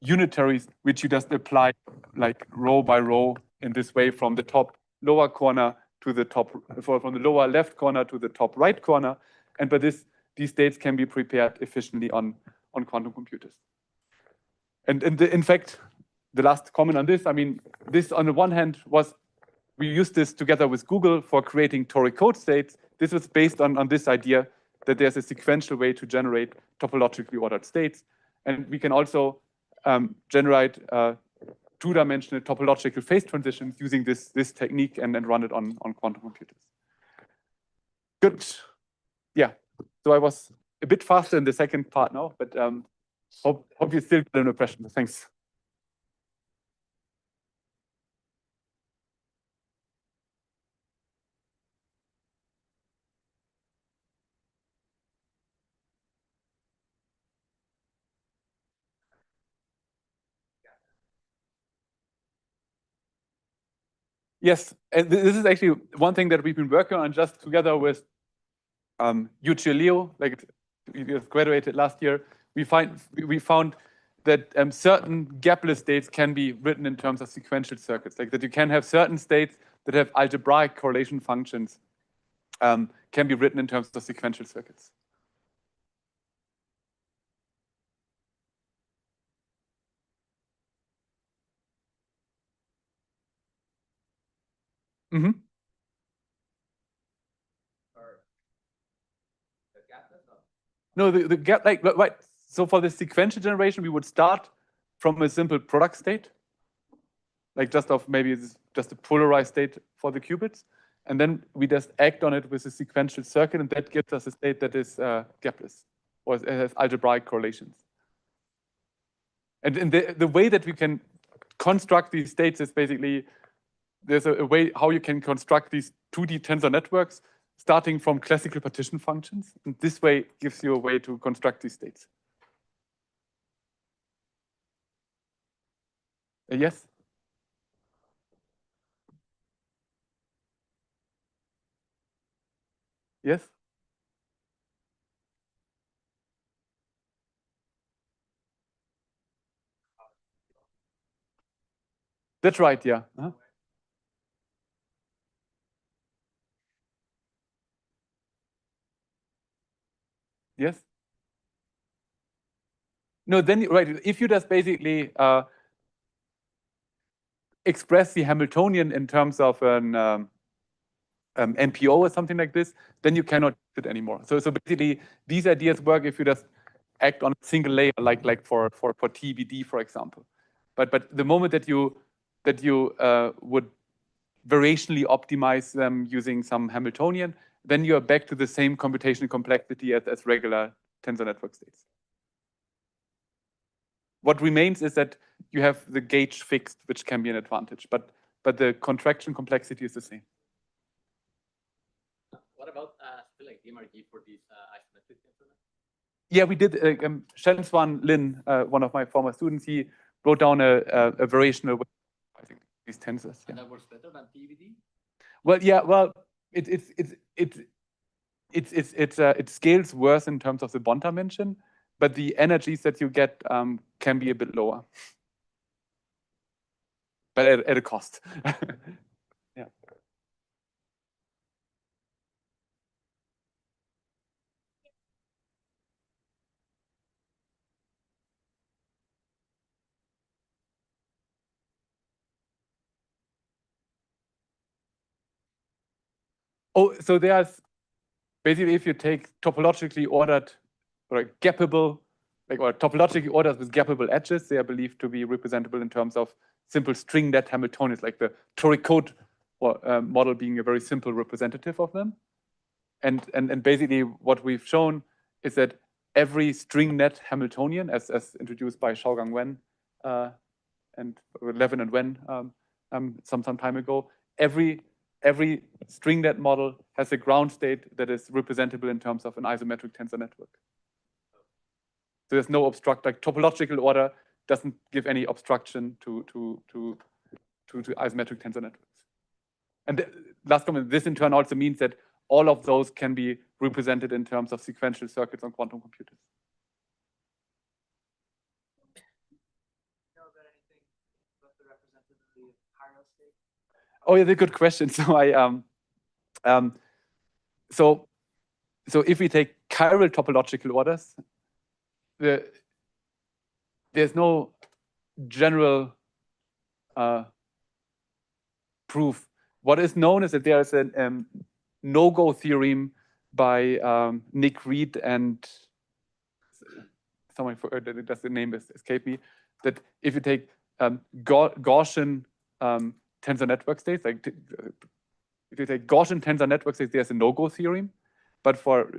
unitaries which you just apply like row by row in this way from the top lower corner to the top, from the lower left corner to the top right corner. And by this, these states can be prepared efficiently on quantum computers. And in fact, the last comment on this, I mean, this on the one hand was, we used this together with Google for creating toric code states. This was based on this idea that there's a sequential way to generate topologically ordered states. And we can also generate two-dimensional topological phase transitions using this technique and then run it on quantum computers. Good. Yeah. So I was a bit faster in the second part now, but hope you still get an impression. Thanks. Yes, and this is actually one thing that we've been working on just together with Yuji Leo, like we just graduated last year. We found that certain gapless states can be written in terms of sequential circuits, like that you can have certain states that have algebraic correlation functions can be written in terms of sequential circuits. Mm-hmm. No, the gap, like, right. So for the sequential generation, we would start from a simple product state, like just of maybe just a polarized state for the qubits. And then we just act on it with a sequential circuit, and that gives us a state that is gapless, or it has algebraic correlations. And the way that we can construct these states is basically, there's a way how you can construct these 2D tensor networks starting from classical partition functions. And this way gives you a way to construct these states. Yes? Yes? That's right, yeah. Yes? No, then, right, if you just basically express the Hamiltonian in terms of an MPO or something like this, then you cannot use it anymore. So basically, these ideas work if you just act on a single layer, like for TBD, for example. But the moment that you would variationally optimize them using some Hamiltonian, then you are back to the same computational complexity as regular tensor network states. What remains is that you have the gauge fixed, which can be an advantage, but the contraction complexity is the same. What about like DMRG for these isometric tensor? Yeah, we did. Shenswan Lin, one of my former students, he wrote down a variational, I think, these tensors. And that works better than TBD? Well, yeah. Well, it scales worse in terms of the bond dimension, but the energies that you get can be a bit lower, but at a cost. Yeah. Oh, so there's basically, if you take topologically ordered or gappable, or topologically ordered with gappable edges, they are believed to be representable in terms of simple string net Hamiltonians, like the toric code model being a very simple representative of them. And basically what we've shown is that every string net Hamiltonian, as introduced by Xiaogang Wen and Levin and Wen some time ago, every string net model has a ground state that is representable in terms of an isometric tensor network. So there's no like topological order doesn't give any obstruction to isometric tensor networks. And last comment, this in turn also means that all of those can be represented in terms of sequential circuits on quantum computers. Know about anything about the representativity of chiral state? Oh yeah, that's a good question. So so if we take chiral topological orders, there's no general proof. What is known is that there is a no-go theorem by Nick Reed and someone does the name escape me. That if you take Gaussian tensor network states, like if you take Gaussian tensor network states, there's a no-go theorem. But for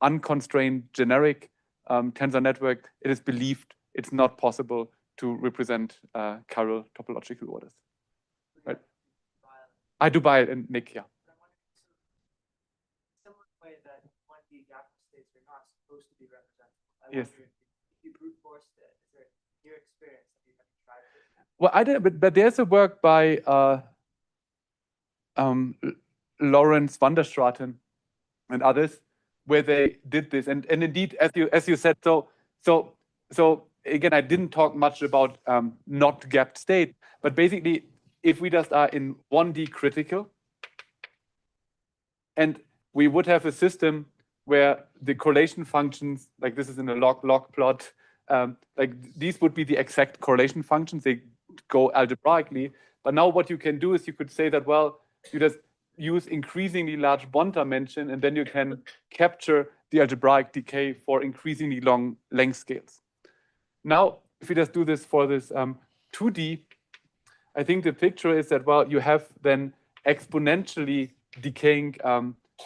unconstrained generic tensor network, it is believed it's not possible to represent chiral topological orders. Right? I do buy it, and Nick, yeah. Similar way that 1D gap states are not supposed to be represented. Yes. If you brute forced it, is there your experience? Have you tried it? Well, I did, but there's a work by Lawrence van der Straten and others where they did this, and indeed, as you said, so again, I didn't talk much about not gapped state, but basically, if we just are in 1D critical, and we would have a system where the correlation functions, like this is in a log plot, like these would be the exact correlation functions. They go algebraically. But now what you can do is you could say that, well, you just use increasingly large bond dimension, and then you can capture the algebraic decay for increasingly long length scales. Now, if we just do this for this 2D, I think the picture is that, well, you have then exponentially decaying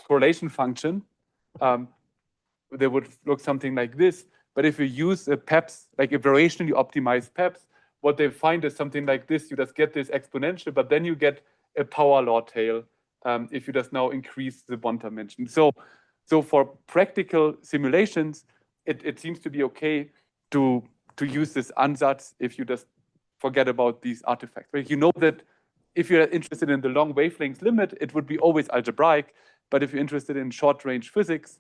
correlation function. They would look something like this. But if you use a PEPS, like a variationally optimized PEPS, what they find is something like this. You just get this exponential, but then you get a power law tail if you just now increase the bond dimension. So for practical simulations, it seems to be okay to use this ansatz if you just forget about these artifacts. But you know that if you're interested in the long wavelength limit, it would be always algebraic. But if you're interested in short range physics,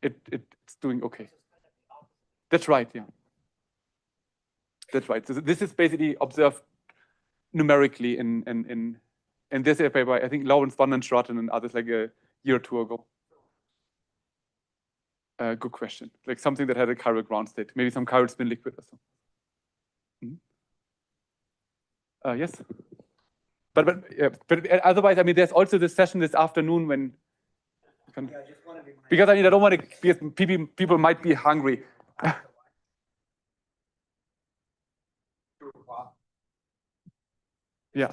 it's doing okay. That's right, yeah. That's right. So this is basically observed numerically in this paper, I think Lawrence van der Straten and others like a year or two ago. Good question. Like something that had a chiral ground state, maybe some chiral spin liquid or so. Yes. But otherwise, I mean, there's also this session this afternoon when. Yeah, I just want to remind. Because I mean, I don't want to. Because people might be hungry. Yeah.